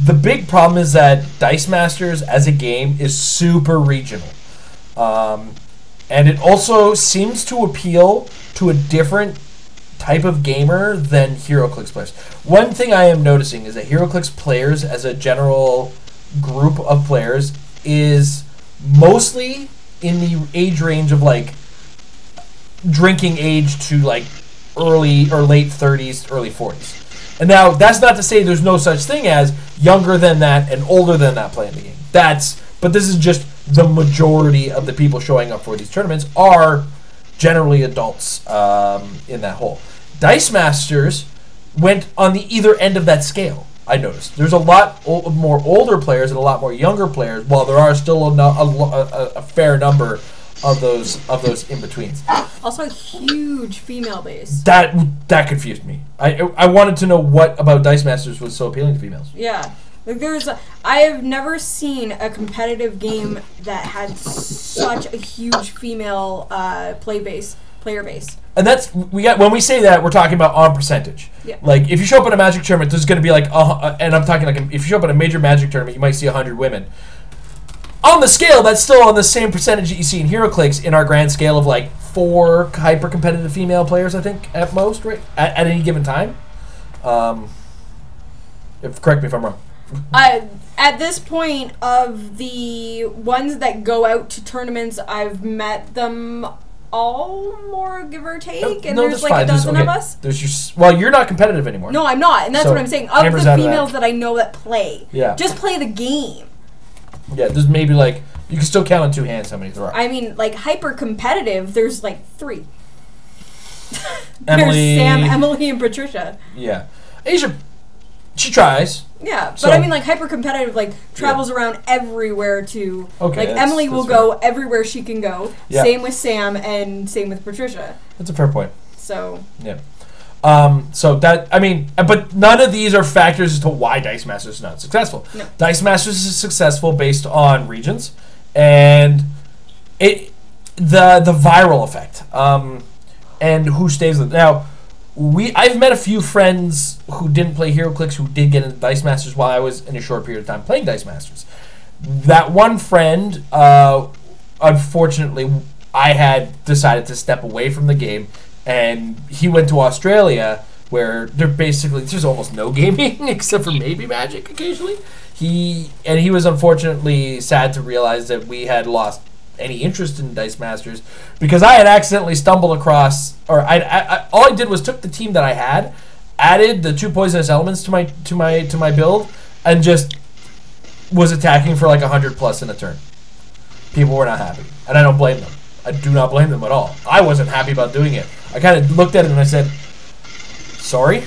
the big problem is that Dice Masters as a game is super regional. And it also seems to appeal to a different type of gamer than HeroClix players. One thing I am noticing is that HeroClix players as a general group of players is mostly in the age range of like drinking age to like early or late 30s, early 40s. And now that's not to say there's no such thing as younger than that and older than that playing the game. But this is just the majority of the people showing up for these tournaments are generally adults in that whole. Dice Masters went on the either end of that scale. I noticed there's a lot more older players and a lot more younger players, while there are still a fair number of those in betweens. Also, a huge female base. That confused me. I wanted to know what about Dice Masters was so appealing to females. Yeah, like I have never seen a competitive game that had such a huge female player base. And when we say that, we're talking about on percentage. Yeah. Like, if you show up at a Magic tournament, there's going to be like, and I'm talking like, if you show up at a major Magic tournament, you might see 100 women. On the scale, that's still on the same percentage that you see in HeroClix in our grand scale of like 4 hyper-competitive female players, I think, at most, right? At any given time. Correct me if I'm wrong. At this point, of the ones that go out to tournaments, I've met them all, more give or take, and there's like a dozen of us. You're not competitive anymore. No, I'm not, and that's what I'm saying. Of the females that I know that play, just play the game. Yeah, there's maybe like, you can still count on 2 hands how many there are. I mean, like, hyper competitive, there's like 3. Emily, there's Sam, Emily, and Patricia. Yeah. Asia, she tries. Yeah, but I mean, like, hyper competitive, like, travels around everywhere to. Okay. Like, Emily will go everywhere she can go. Yeah. Same with Sam, and same with Patricia. That's a fair point. So. Yeah. But none of these are factors as to why Dice Masters is not successful. No. Dice Masters is successful based on regions and the viral effect, and who stays with it. Now, I've met a few friends who didn't play HeroClix who did get into Dice Masters while I was in a short period of time playing Dice Masters. That one friend, unfortunately, I had decided to step away from the game. And he went to Australia, where there's almost no gaming except for maybe Magic occasionally. He was unfortunately sad to realize that we had lost any interest in Dice Masters because I had accidentally stumbled across, or all I did was took the team that I had, added the 2 poisonous elements to my build, and just was attacking for like 100+ in a turn. People were not happy, and I don't blame them. I do not blame them at all. I wasn't happy about doing it. I kind of looked at it and I said, sorry?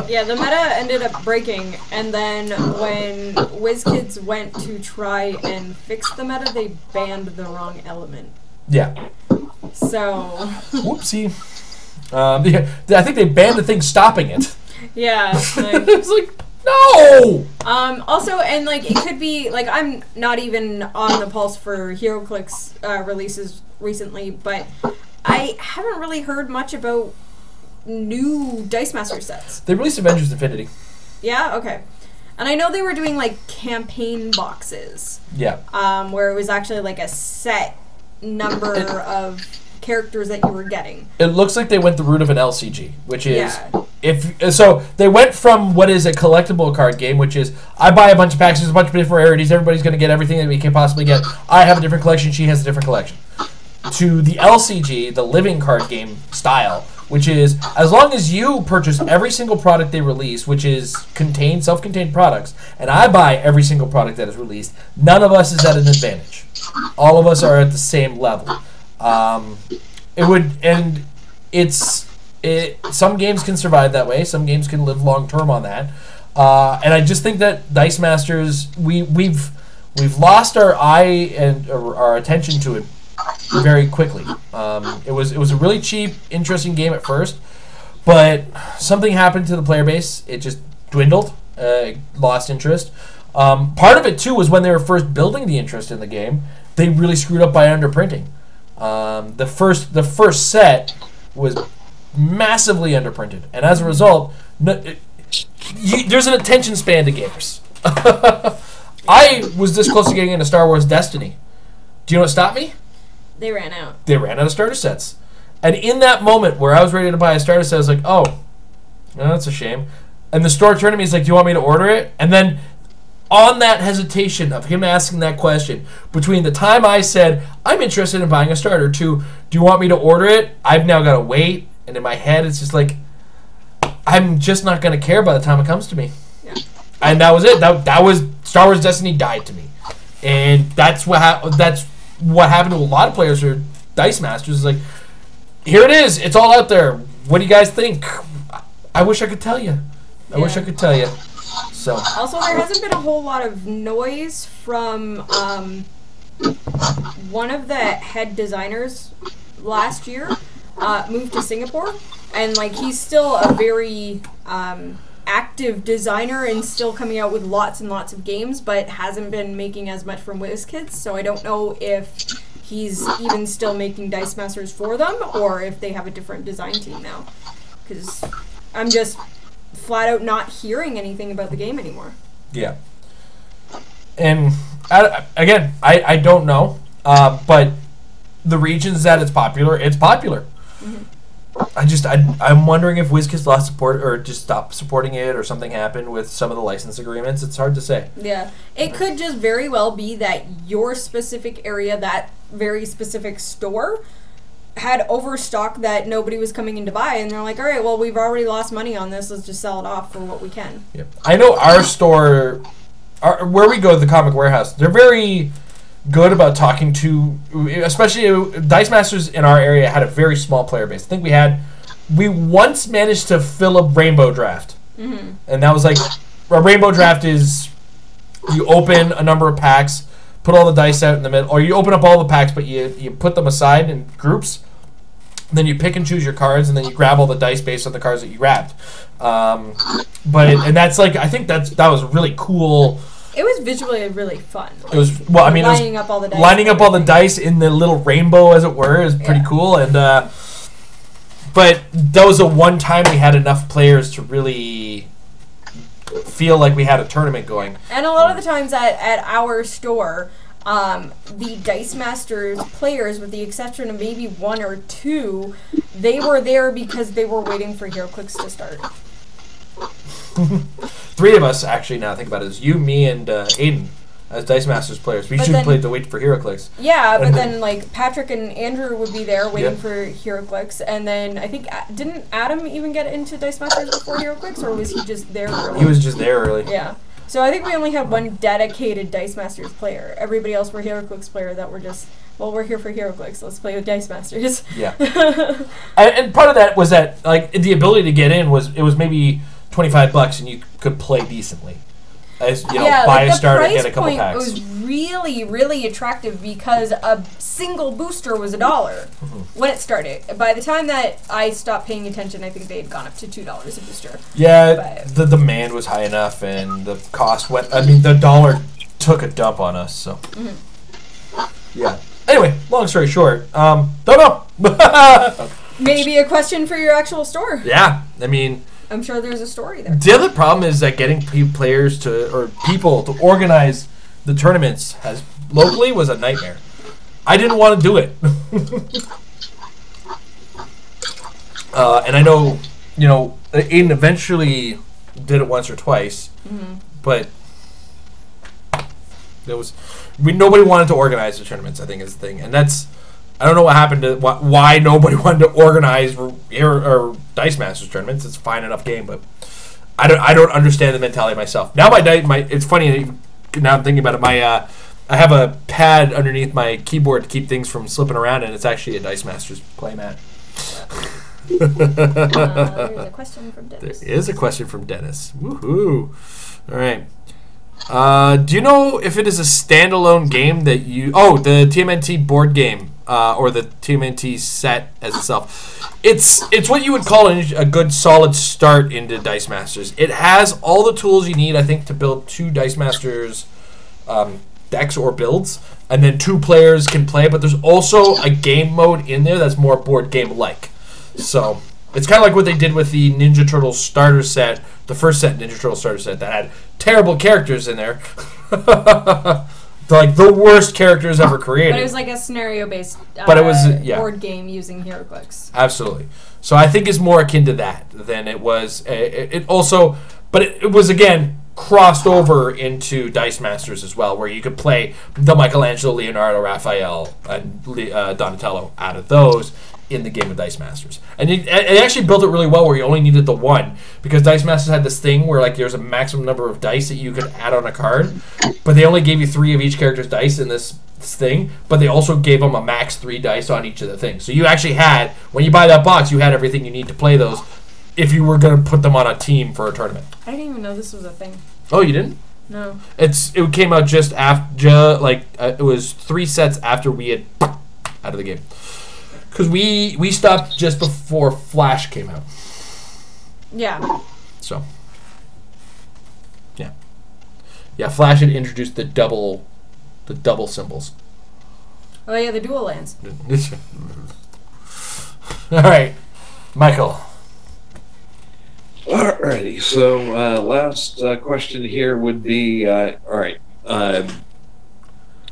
Yeah, the meta ended up breaking, and then when WizKids went to try and fix the meta, they banned the wrong element. Yeah. So... Whoopsie. I think they banned the thing stopping it. Yeah. Like, it's like... No! Also, and, like, it could be, like, I'm not even on the pulse for HeroClix releases recently, but I haven't really heard much about new Dice Master sets. They released Avengers Infinity. Yeah? Okay. And I know they were doing, like, campaign boxes. Yeah. Where it was actually, like, a set number of characters that you were getting. It looks like they went the route of an LCG, which is... Yeah. So they went from what is a collectible card game, which is I buy a bunch of packs, there's a bunch of different rarities, everybody's going to get everything that we can possibly get. I have a different collection, she has a different collection. To the LCG, the living card game style, which is as long as you purchase every single product they release, which is self-contained products, and I buy every single product that is released, none of us is at an advantage. All of us are at the same level. Some games can survive that way. Some games can live long term on that. And I just think that Dice Masters, we've lost our eye and our attention to it very quickly. It was a really cheap, interesting game at first, but something happened to the player base. It just dwindled, lost interest. Part of it too was when they were first building the interest in the game, they really screwed up by underprinting. The first set was massively underprinted, and as a result, there's an attention span to gamers. I was this close to getting into Star Wars Destiny. Do you know what stopped me? They ran out. They ran out of starter sets. And in that moment where I was ready to buy a starter set, I was like, oh, that's a shame. And the store turned to me, he's like, do you want me to order it? And then on that hesitation of him asking that question, between the time I said, I'm interested in buying a starter, to, do you want me to order it? I've now got to wait. And in my head, it's just like, I'm just not going to care by the time it comes to me. Yeah. And that was it. That was Star Wars Destiny died to me. And that's what happened to a lot of players who are Dice Masters. Is like, here it is. It's all out there. What do you guys think? I wish I could tell you. I wish I could tell you. So. Also, there hasn't been a whole lot of noise from one of the head designers last year moved to Singapore, and like he's still a very active designer and still coming out with lots and lots of games, but hasn't been making as much from WizKids. So I don't know if he's even still making Dice Masters for them, or if they have a different design team now. Because I'm just flat out not hearing anything about the game anymore. Yeah. And I don't know, but the regions that it's popular. Mm-hmm. I'm wondering if WizKids lost support or just stopped supporting it, or something happened with some of the license agreements. It's hard to say. Yeah. It could just very well be that your specific area, that very specific store, had overstock that nobody was coming in to buy, and they're like, all right, well, we've already lost money on this, let's just sell it off for what we can. Yeah. I know our store, where we go to the Comic Warehouse, they're very good about talking to, especially Dice Masters in our area had a very small player base. I think we once managed to fill a rainbow draft. Mm-hmm. And that was like, a rainbow draft is, you open a number of packs, put all the dice out in the middle, or you open up all the packs, but you put them aside in groups, and then you pick and choose your cards, and then you grab all the dice based on the cards that you grabbed. And that's like, I think that was really cool. It was visually really fun. It was, well, I mean, lining up all the dice. Lining up all the dice in the little rainbow, as it were, is pretty cool. And but that was the one time we had enough players to really feel like we had a tournament going. And a lot of the times at our store, the Dice Masters players, with the exception of maybe one or two, they were there because they were waiting for HeroClix to start. Three of us, actually, now I think about it, is you, me, and Aiden as Dice Masters players. We should have played the Wait for HeroClix. Yeah, but then like Patrick and Andrew would be there waiting for HeroClix, and then I think, didn't Adam even get into Dice Masters before HeroClix, or was he just there early? He was just there early. Yeah. So I think we only had one dedicated Dice Masters player. Everybody else were HeroClix player that were just, well, we're here for HeroClix, let's play with Dice Masters. Yeah. And part of that was that, like, the ability to get in was maybe $25 and you could play decently. As, buy like a starter and get a couple packs. It was really, really attractive because a single booster was $1 when it started. By the time that I stopped paying attention, I think they had gone up to $2 a booster. Yeah, the demand was high enough and the cost went. I mean, the dollar took a dump on us. So, yeah. Anyway, long story short, don't know. Maybe a question for your actual store. Yeah, I mean, I'm sure there's a story there. The other problem is that getting players or people to organize the tournaments locally was a nightmare. I didn't want to do it. And I know, Aiden eventually did it once or twice, but nobody wanted to organize the tournaments, I think, is the thing. And I don't know what happened to why nobody wanted to organize or Dice Masters tournaments. It's a fine enough game, but I don't understand the mentality myself. Now it's funny now I'm thinking about it. I have a pad underneath my keyboard to keep things from slipping around, and it's actually a Dice Masters playmat. There's a question from Dennis. There is a question from Dennis. Woohoo! All right. Do you know if it is a standalone game that the TMNT board game or the TMNT set as itself, it's what you would call a good solid start into Dice Masters. It has all the tools you need, I think, to build 2 Dice Masters decks or builds, and then 2 players can play, but there's also a game mode in there that's more board game like. So it's kind of like what they did with the Ninja Turtles starter set, the first set Ninja Turtles starter set that had terrible characters in there. Like the worst characters ever created. But it was like a scenario-based board game using HeroClix. Absolutely. So I think it's more akin to that than it was. It also, but it was again crossed over into Dice Masters as well, where you could play the Michelangelo, Leonardo, Raphael, and Donatello out of those in the game of Dice Masters. And it actually built it really well where you only needed the 1, because Dice Masters had this thing where like there's a maximum number of dice that you could add on a card, but they only gave you 3 of each character's dice in this thing, but they also gave them a max 3 dice on each of the things. So you actually had, when you buy that box, you had everything you need to play those if you were going to put them on a team for a tournament. I didn't even know this was a thing. Oh, you didn't? No. It came out just after, it was 3 sets after we had out of the game. Because we stopped just before Flash came out. Yeah. So. Yeah. Yeah, Flash had introduced the double symbols. Oh yeah, the dual lands. All right, Michael. Alrighty, so last question here would be,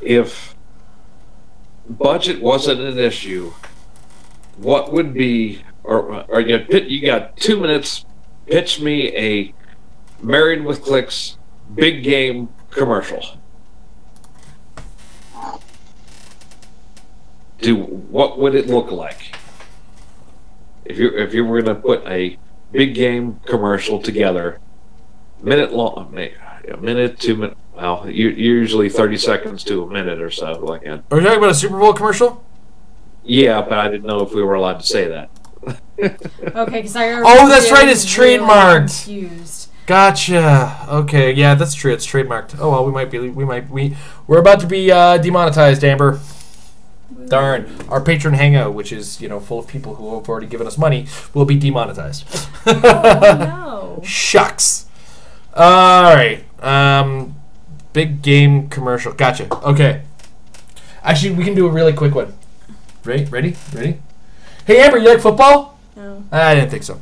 if budget wasn't an issue, what would be, or you got 2 minutes, pitch me a Married with Clix big game commercial. What would it look like? If you were going to put a big game commercial together, minute long, a minute, 2 minutes, well, usually 30 seconds to a minute or so like that. Are we talking about a Super Bowl commercial? Yeah, but I didn't know if we were allowed to say that. Okay, because I already. Oh, that's right. It's trademarked. Confused. Gotcha. Okay, yeah, that's true. It's trademarked. Oh well, we're about to be demonetized, Amber. Darn. Our Patron Hangout, which is full of people who have already given us money, will be demonetized. Oh no. Shucks. All right. Big game commercial. Gotcha. Okay. Actually, we can do a really quick one. Ready? Hey, Amber, you like football? No. I didn't think so.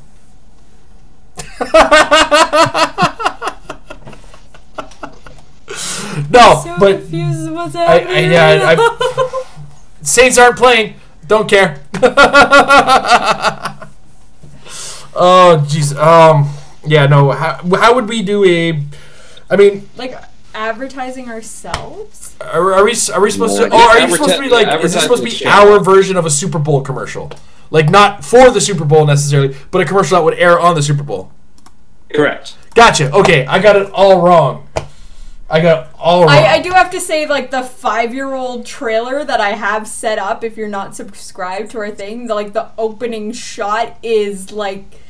No, so but confused what's happening. Saints aren't playing. Don't care. Oh, jeez. Yeah, no. How would we do a? I mean, like advertising ourselves. Are we supposed to? Oh, are you supposed to be like? Is this supposed to be our version of a Super Bowl commercial? Like not for the Super Bowl necessarily, but a commercial that would air on the Super Bowl. Correct. Gotcha. Okay, I got it all wrong. I do have to say, like, the 5-year-old trailer that I have set up, if you're not subscribed to our thing, the opening shot is, like,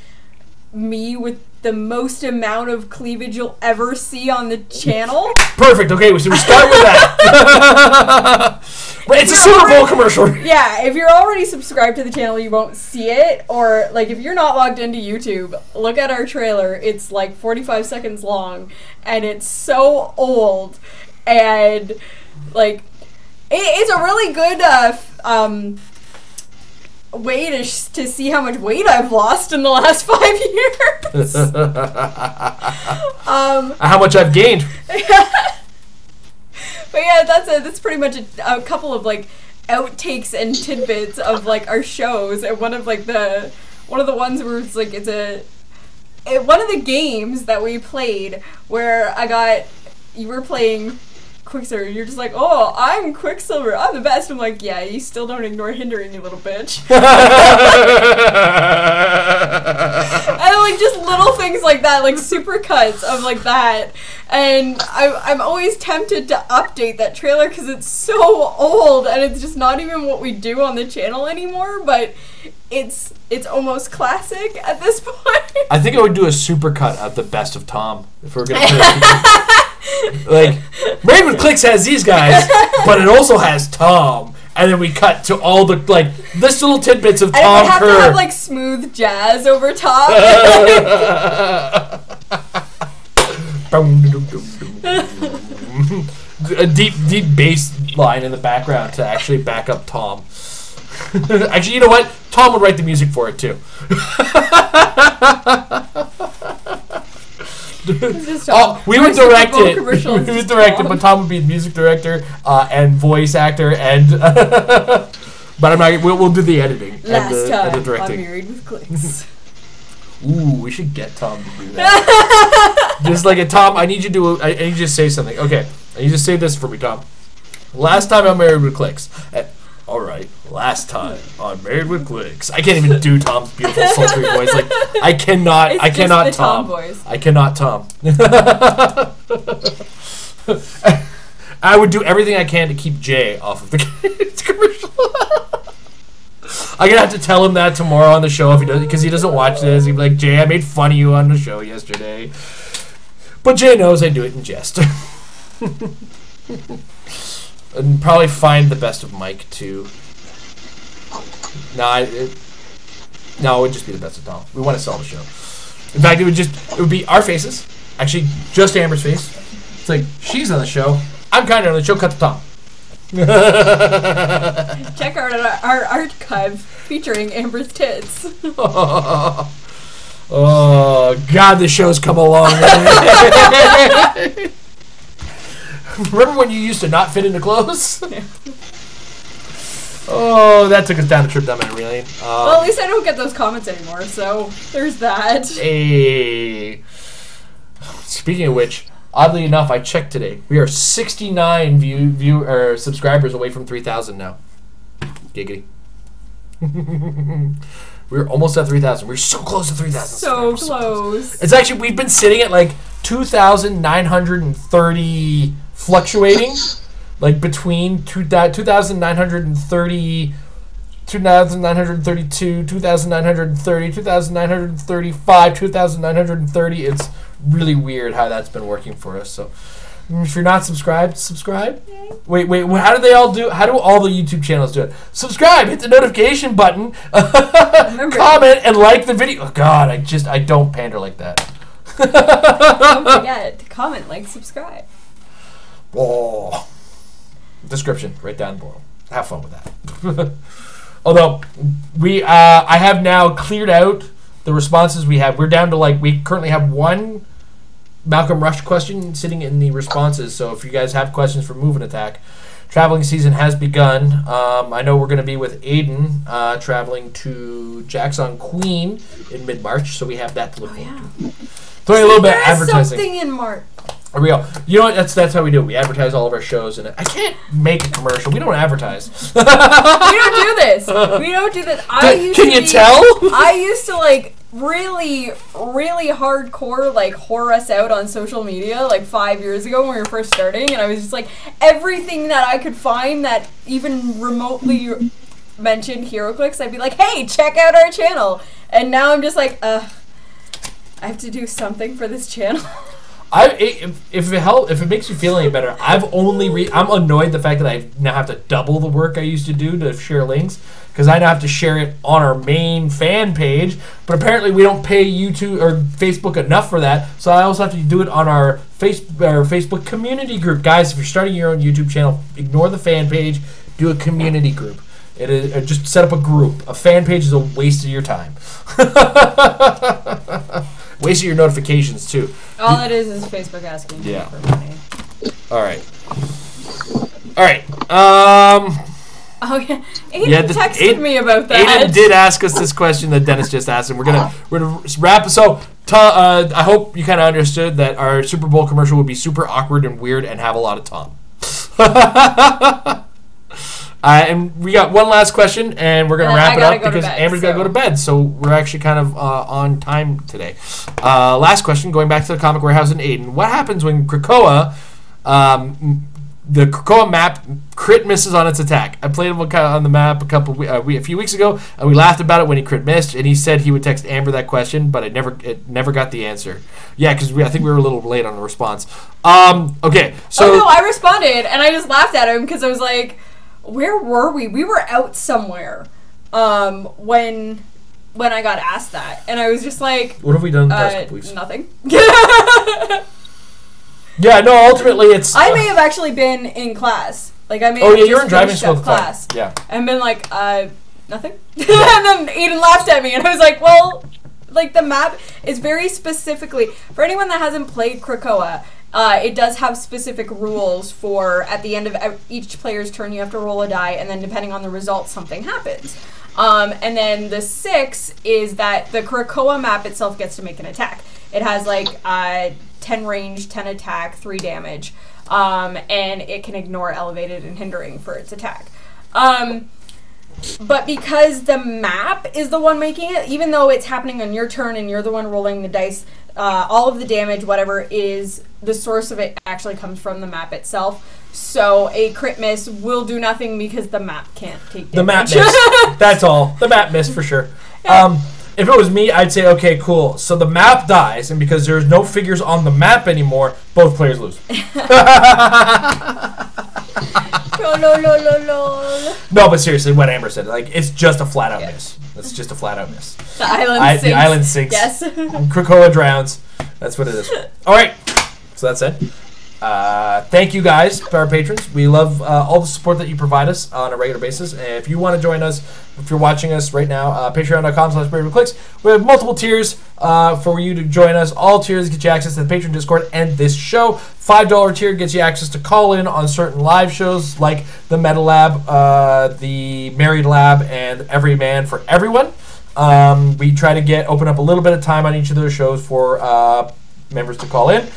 me with the most amount of cleavage you'll ever see on the channel. Perfect. Okay, so we start with that. But it's a Super Bowl commercial. Yeah, if you're already subscribed to the channel, you won't see it. Or, like, if you're not logged into YouTube, look at our trailer. It's, like, 45 seconds long, and it's so old. And, like, it's a really good way to see how much weight I've lost in the last 5 years. How much I've gained. But yeah, that's pretty much a couple of like outtakes and tidbits of like our shows, and one of the ones where it's like one of the games that we played where you were playing Quicksilver, you're just like, oh, I'm Quicksilver, I'm the best. I'm like, yeah, you still don't ignore hindering, you little bitch. And like just little things like that, like super cuts of like that. And I'm always tempted to update that trailer because it's so old and it's just not even what we do on the channel anymore, but it's almost classic at this point. I think I would do a super cut of the best of Tom if we're gonna put like Married with Clix has these guys, but it also has Tom, and then we cut to all the like this little tidbits of And Tom it would have Kerr. to have like smooth jazz over top. A deep bass line in the background to actually back up Tom. Actually, you know what? Tom would write the music for it too. We would direct it. We would direct it, but Tom would be the music director and voice actor, and but I'm not. We'll do the editing and the directing. I'm Married with Clix. Ooh, we should get Tom to do that. Just like a Tom, I need you to say something. Okay, I need you to say this for me, Tom. Last time I'm Married with Clix. All right, last time on Married with Clix. I can't even do Tom's beautiful sultry voice. Like I cannot. It's I cannot just the Tom. voice. I cannot Tom. I would do everything I can to keep Jay off of the commercial. I'm gonna have to tell him that tomorrow on the show if he does, because he doesn't watch this. He'd be like, Jay, I made fun of you on the show yesterday. But Jay knows I do it in jest. And probably find the best of Mike too. No, it would just be the best of Tom. We want to sell the show. In fact, it would be our faces. Actually, just Amber's face. It's like she's on the show. I'm kind of on the show. Cut to Tom. Check out our archive featuring Amber's tits. Oh God, the show's come along. Remember when you used to not fit into clothes? Yeah. Oh, that took us down a trip down memory lane. Well, at least I don't get those comments anymore, so there's that. Hey. Speaking of which, oddly enough, I checked today. We are 69 subscribers away from 3,000 now. Giggity. We're almost at 3,000. We're so close to 3,000. So close. It's actually, we've been sitting at like 2,930 fluctuating. Like between 2,930, 2,932, 2,930, 2,935, 2,930. It's really weird how that's been working for us. So if you're not subscribed, subscribe. Wait, how do they all do? How do all the YouTube channels do it? Subscribe, hit the notification button, comment, and like the video. Oh God, I don't pander like that. Don't forget to comment, like, subscribe. Oh. Description right down below. Have fun with that. Although I have now cleared out the responses we have. We're down to we currently have one Malcolm Rush question sitting in the responses. So if you guys have questions for Move and Attack, traveling season has begun. I know we're going to be with Aiden traveling to Jackson Queen in mid-March, so we have that to look forward to. Throwing a little bit of advertising. Something in March. Are we all? You know what? That's how we do it. We advertise all of our shows, and I can't make a commercial. We don't advertise. We don't do this. We don't do this. Can you tell? I used to really, really hardcore whore us out on social media 5 years ago when we were first starting, and I was just everything that I could find that even remotely mentioned HeroClix, I'd be like, hey, check out our channel. And now I'm just I have to do something for this channel. If it makes you feel any better, I'm annoyed the fact that I now have to double the work I used to do to share links, because I now have to share it on our main fan page, but apparently we don't pay YouTube or Facebook enough for that, so I also have to do it on our Facebook community group. Guys, if you're starting your own YouTube channel, ignore the fan page, do a community group. It is just set up a group. A fan page is a waste of your time. Waste of your notifications too. All it is Facebook asking you for money. All right. Okay. Aiden texted me about that. Aiden did ask us this question that Dennis just asked, and we're gonna wrap. So, I hope you kind of understood that our Super Bowl commercial would be super awkward and weird and have a lot of Tom. And we got one last question, and we're going to wrap it up because Amber's got to go to bed, so we're actually kind of on time today. Last question, going back to the Comic Warehouse in Aiden. What happens when Krakoa, the Krakoa map, crit misses on its attack? I played him on the map a few weeks ago, and we laughed about it when he crit missed, and he said he would text Amber that question, but it never got the answer. Yeah, because I think we were a little late on the response. Okay, so... Oh, no, I responded, and I just laughed at him because I was like... where were we? We were out somewhere when I got asked that, and I was just like, what have we done in the past couple weeks? Nothing. Yeah, no, ultimately it's... I may have actually been in class. Like, I may Oh, have yeah, just you're in driving finished school up at the time. class. Yeah. And been like, nothing? And then Aiden laughed at me, and I was like, well, like, the map is very specifically... For anyone that hasn't played Krakoa, it does have specific rules for, at the end of each player's turn, you have to roll a die, and then depending on the result, something happens. And then the 6 is that the Krakoa map itself gets to make an attack. It has, like, 10 range, 10 attack, 3 damage, and it can ignore elevated and hindering for its attack. But because the map is the one making it, even though it's happening on your turn and you're the one rolling the dice, all of the damage, whatever, is the source of it actually comes from the map itself. So a crit miss will do nothing because the map can't take damage. The map missed. That's all. The map missed for sure. Yeah. If it was me, I'd say, okay, cool. So the map dies, and because there's no figures on the map anymore, both players lose. No, but seriously, what Amber said, like, it's just a flat-out miss. It's just a flat-out miss. The island sinks. The island sinks. Yes. Krakoa drowns. That's what it is. All right. So that's it. Thank you guys, our patrons. We love all the support that you provide us on a regular basis. And if you want to join us, if you're watching us right now, patreon.com/BraveReClix. We have multiple tiers for you to join us. All tiers get you access to the Patreon Discord and this show. $5 tier gets you access to call in on certain live shows like the Meta Lab, the Married Lab, and Every Man for Everyone. We try to open up a little bit of time on each of those shows for members to call in.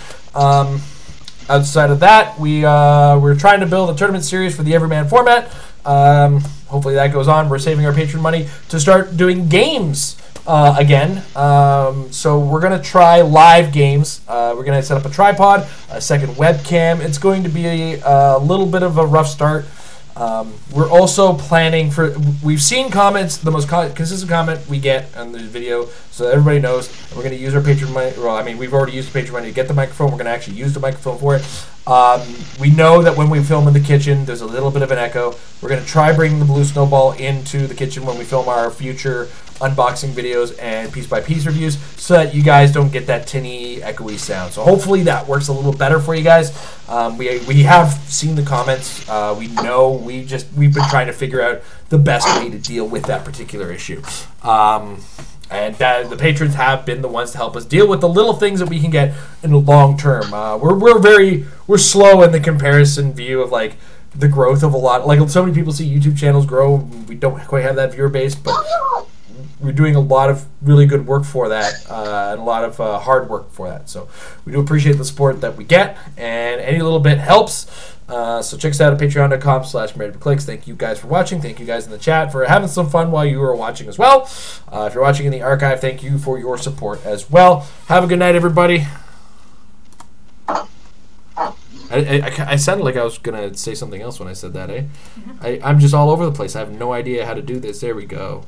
Outside of that, we're trying to build a tournament series for the Everyman format. Hopefully that goes on. We're saving our Patreon money to start doing games again. So we're going to try live games. We're going to set up a tripod, a second webcam. It's going to be a little bit of a rough start. We're also planning for... We've seen comments. The most consistent comment we get on the video, so everybody knows, we're going to use our Patreon money. Well, I mean, we've already used the Patreon money to get the microphone. We're going to actually use the microphone for it. We know that when we film in the kitchen, there's a little bit of an echo. We're going to try bringing the Blue Snowball into the kitchen when we film our future unboxing videos and piece-by-piece reviews, so that you guys don't get that tinny, echoey sound. So hopefully that works a little better for you guys. We have seen the comments. We know we've been trying to figure out the best way to deal with that particular issue. And the patrons have been the ones to help us deal with the little things that we can get in the long term. We're slow in the comparison view of like the growth of a lot. Like so many people see YouTube channels grow. We don't quite have that viewer base, but we're doing a lot of really good work for that, and a lot of hard work for that. So we do appreciate the support that we get, and any little bit helps. So check us out at patreon.com/MarriedForClicks. Thank you guys for watching. Thank you guys in the chat for having some fun while you were watching as well. If you're watching in the archive, thank you for your support as well. Have a good night, everybody. I sounded like I was going to say something else when I said that, eh? I'm just all over the place. I have no idea how to do this. There we go.